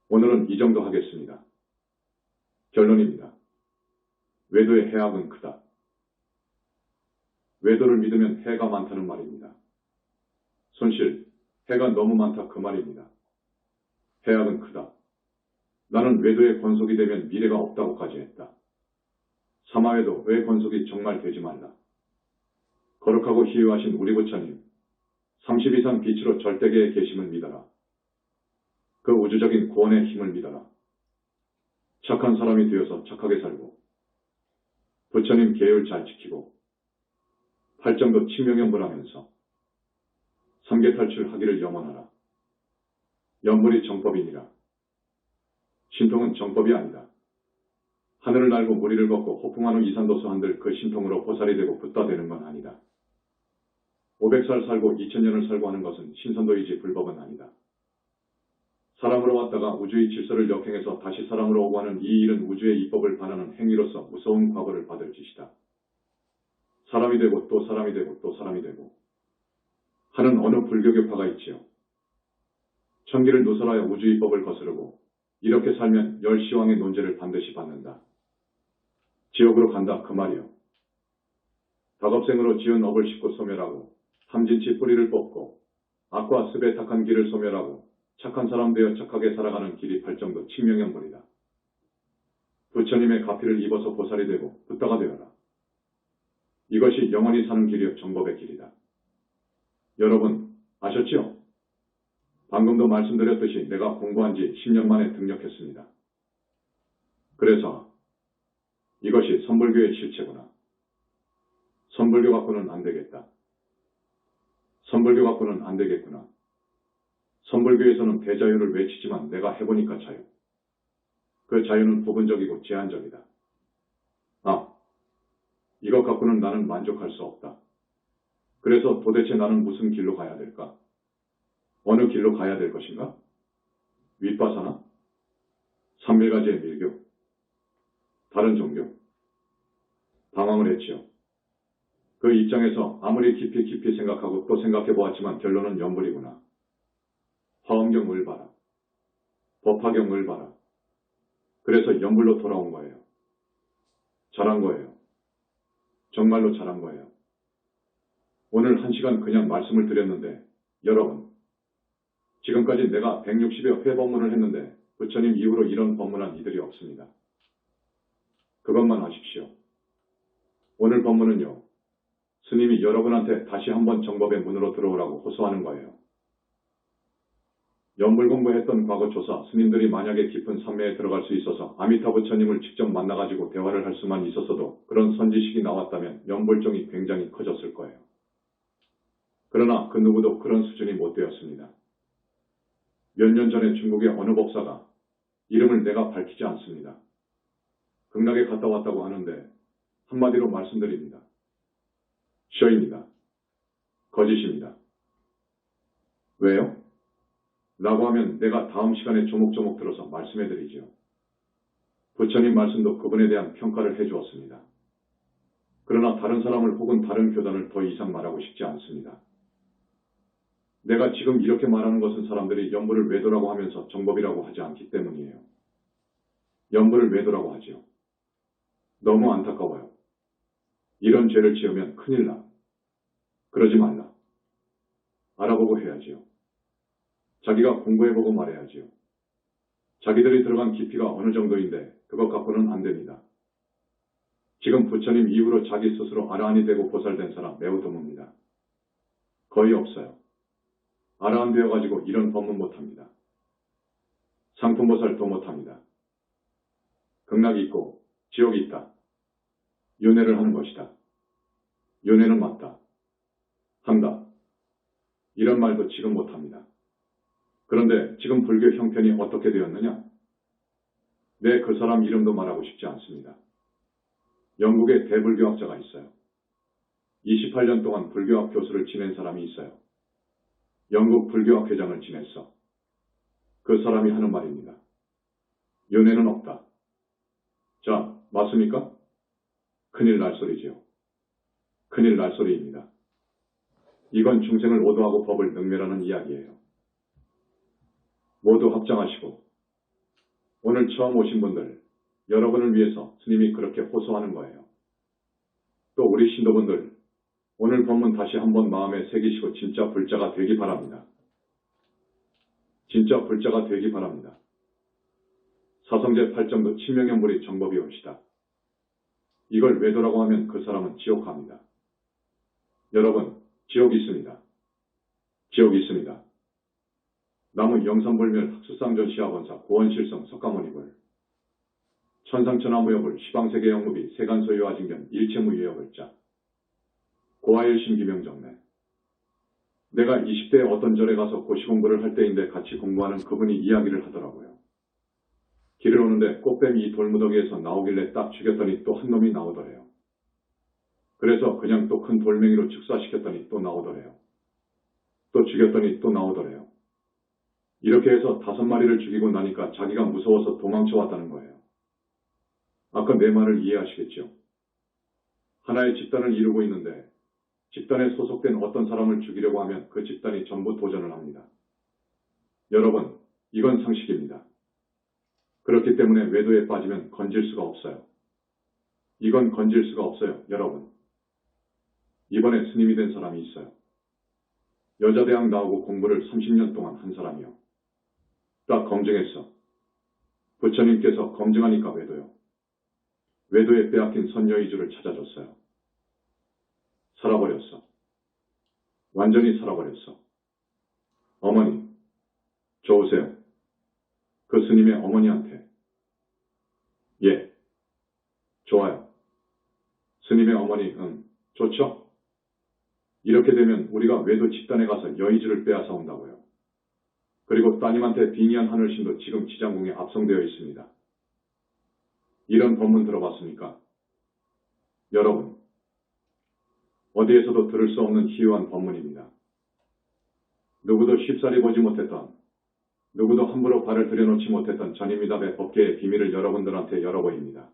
오늘은 이 정도 하겠습니다. 결론입니다. 외도의 해악은 크다. 외도를 믿으면 해가 많다는 말입니다. 손실, 해가 너무 많다 그 말입니다. 해악은 크다. 나는 외도의 권속이 되면 미래가 없다고까지 했다. 사마외도 왜 권속이 정말 되지 말라. 거룩하고 희유하신 우리 부처님, 30 이상 빛으로 절대계의 계심을 믿어라. 그 우주적인 구원의 힘을 믿어라. 착한 사람이 되어서 착하게 살고 부처님 계율 잘 지키고 팔정도 칭명연불하면서 삼계 탈출하기를 염원하라. 연불이 정법이니라. 신통은 정법이 아니다. 하늘을 날고 무리를 걷고 호풍한 후 이산도수 한들 그 신통으로 보살이 되고 붓다 되는 건 아니다. 500살 살고 2000년을 살고 하는 것은 신선도이지 불법은 아니다. 사람으로 왔다가 우주의 질서를 역행해서 다시 사람으로 오고 하는 이 일은 우주의 입법을 반하는 행위로서 무서운 과거를 받을 짓이다. 사람이 되고 또 사람이 되고 또 사람이 되고 하는 어느 불교교파가 있지요. 천기를 누설하여 우주의 법을 거스르고 이렇게 살면 열시왕의 논제를 반드시 받는다. 지옥으로 간다 그 말이요. 닭업생으로 지은 업을 씹고 소멸하고 탐진치 뿌리를 뽑고 악과 습에 탁한 길을 소멸하고 착한 사람 되어 착하게 살아가는 길이 발정도 칭명연불이다. 부처님의 가피를 입어서 보살이 되고 붓다가 되어라. 이것이 영원히 사는 길이요 정법의 길이다. 여러분 아셨지요? 방금도 말씀드렸듯이 내가 공부한 지 10년 만에 등력했습니다. 그래서 이것이 선불교의 실체구나. 선불교 갖고는 안 되겠다. 선불교 갖고는 안 되겠구나. 선불교에서는 대자유를 외치지만 내가 해보니까 자유. 그 자유는 부분적이고 제한적이다. 이것 갖고는 나는 만족할 수 없다. 그래서 도대체 나는 무슨 길로 가야 될까? 어느 길로 가야 될 것인가? 윗바사나? 삼밀가지의 밀교? 다른 종교? 당황을 했지요. 그 입장에서 아무리 깊이 생각하고 또 생각해 보았지만 결론은 연불이구나. 화엄경을 봐라. 법화경을 봐라. 그래서 연불로 돌아온 거예요. 잘한 거예요. 정말로 잘한 거예요. 오늘 1시간 그냥 말씀을 드렸는데 여러분 지금까지 내가 160여 회 법문을 했는데 부처님 이후로 이런 법문한 이들이 없습니다. 그것만 아십시오. 오늘 법문은요. 스님이 여러분한테 다시 한번 정법의 문으로 들어오라고 호소하는 거예요. 연불 공부했던 과거 조사 스님들이 만약에 깊은 산매에 들어갈 수 있어서 아미타 부처님을 직접 만나가지고 대화를 할 수만 있었어도 그런 선지식이 나왔다면 연불정이 굉장히 커졌을 거예요. 그러나 그 누구도 그런 수준이 못 되었습니다. 몇 년 전에 중국의 어느 법사가 이름을 내가 밝히지 않습니다. 극락에 갔다 왔다고 하는데 한마디로 말씀드립니다. 쇼입니다. 거짓입니다. 왜요? 라고 하면 내가 다음 시간에 조목조목 들어서 말씀해드리지요. 부처님 말씀도 그분에 대한 평가를 해주었습니다. 그러나 다른 사람을 혹은 다른 교단을 더 이상 말하고 싶지 않습니다. 내가 지금 이렇게 말하는 것은 사람들이 연불을 외도라고 하면서 정법이라고 하지 않기 때문이에요. 연불을 외도라고 하지요. 너무 안타까워요. 이런 죄를 지으면 큰일 나. 그러지 말라. 알아보고 해야지요. 자기가 공부해보고 말해야지요. 자기들이 들어간 깊이가 어느 정도인데 그것 갖고는 안 됩니다. 지금 부처님 이후로 자기 스스로 아라한이 되고 보살된 사람 매우 드뭅니다. 거의 없어요. 아라한 되어가지고 이런 법문 못합니다. 상품보살도 못합니다. 극락이 있고 지옥이 있다. 윤회를 하는 것이다. 윤회는 맞다. 한다. 이런 말도 지금 못합니다. 그런데 지금 불교 형편이 어떻게 되었느냐? 그 사람 이름도 말하고 싶지 않습니다. 영국에 대불교학자가 있어요. 28년 동안 불교학 교수를 지낸 사람이 있어요. 영국 불교학 회장을 지냈어. 그 사람이 하는 말입니다. 윤회는 없다. 자, 맞습니까? 큰일 날 소리지요. 큰일 날 소리입니다. 이건 중생을 오도하고 법을 능멸하는 이야기예요. 모두 합장하시고 오늘 처음 오신 분들 여러분을 위해서 스님이 그렇게 호소하는 거예요. 또 우리 신도분들 오늘 법문 다시 한번 마음에 새기시고 진짜 불자가 되기 바랍니다. 진짜 불자가 되기 바랍니다. 사성제 8정도 치명연불이 정법이 옵시다. 이걸 외도라고 하면 그 사람은 지옥 갑니다. 여러분 지옥 있습니다. 지옥 있습니다. 나무 영산불멸 학수상전 시아본사 고원실성 석가모니불 천상천하무여불 시방세계 영무비 세간소유화진견 일체무유여불자 고아일심 기명정래 내가 20대에 어떤 절에 가서 고시공부를 할 때인데 같이 공부하는 그분이 이야기를 하더라고요. 길을 오는데 꽃뱀이 이 돌무더기에서 나오길래 딱 죽였더니 또 한 놈이 나오더래요. 그래서 그냥 또 큰 돌멩이로 즉사시켰더니 또 나오더래요. 또 죽였더니 또 나오더래요. 이렇게 해서 5마리를 죽이고 나니까 자기가 무서워서 도망쳐 왔다는 거예요. 아까 내 말을 이해하시겠죠? 하나의 집단을 이루고 있는데 집단에 소속된 어떤 사람을 죽이려고 하면 그 집단이 전부 도전을 합니다. 여러분, 이건 상식입니다. 그렇기 때문에 외도에 빠지면 건질 수가 없어요. 이건 건질 수가 없어요, 여러분. 이번에 스님이 된 사람이 있어요. 여자대학 나오고 공부를 30년 동안 한 사람이요. 딱 검증했어. 부처님께서 검증하니까 외도요. 외도에 빼앗긴 선여의주를 찾아줬어요. 살아버렸어. 완전히 살아버렸어. 어머니, 좋으세요? 그 스님의 어머니한테. 예, 좋아요. 스님의 어머니, 좋죠? 이렇게 되면 우리가 외도 집단에 가서 여의주를 빼앗아 온다고요. 그리고 따님한테 빙의한 하늘신도 지금 지장궁에 압송되어 있습니다. 이런 법문 들어봤습니까? 여러분, 어디에서도 들을 수 없는 희유한 법문입니다. 누구도 쉽사리 보지 못했던, 누구도 함부로 발을 들여놓지 못했던 전임이답의 법계의 비밀을 여러분들한테 열어보입니다.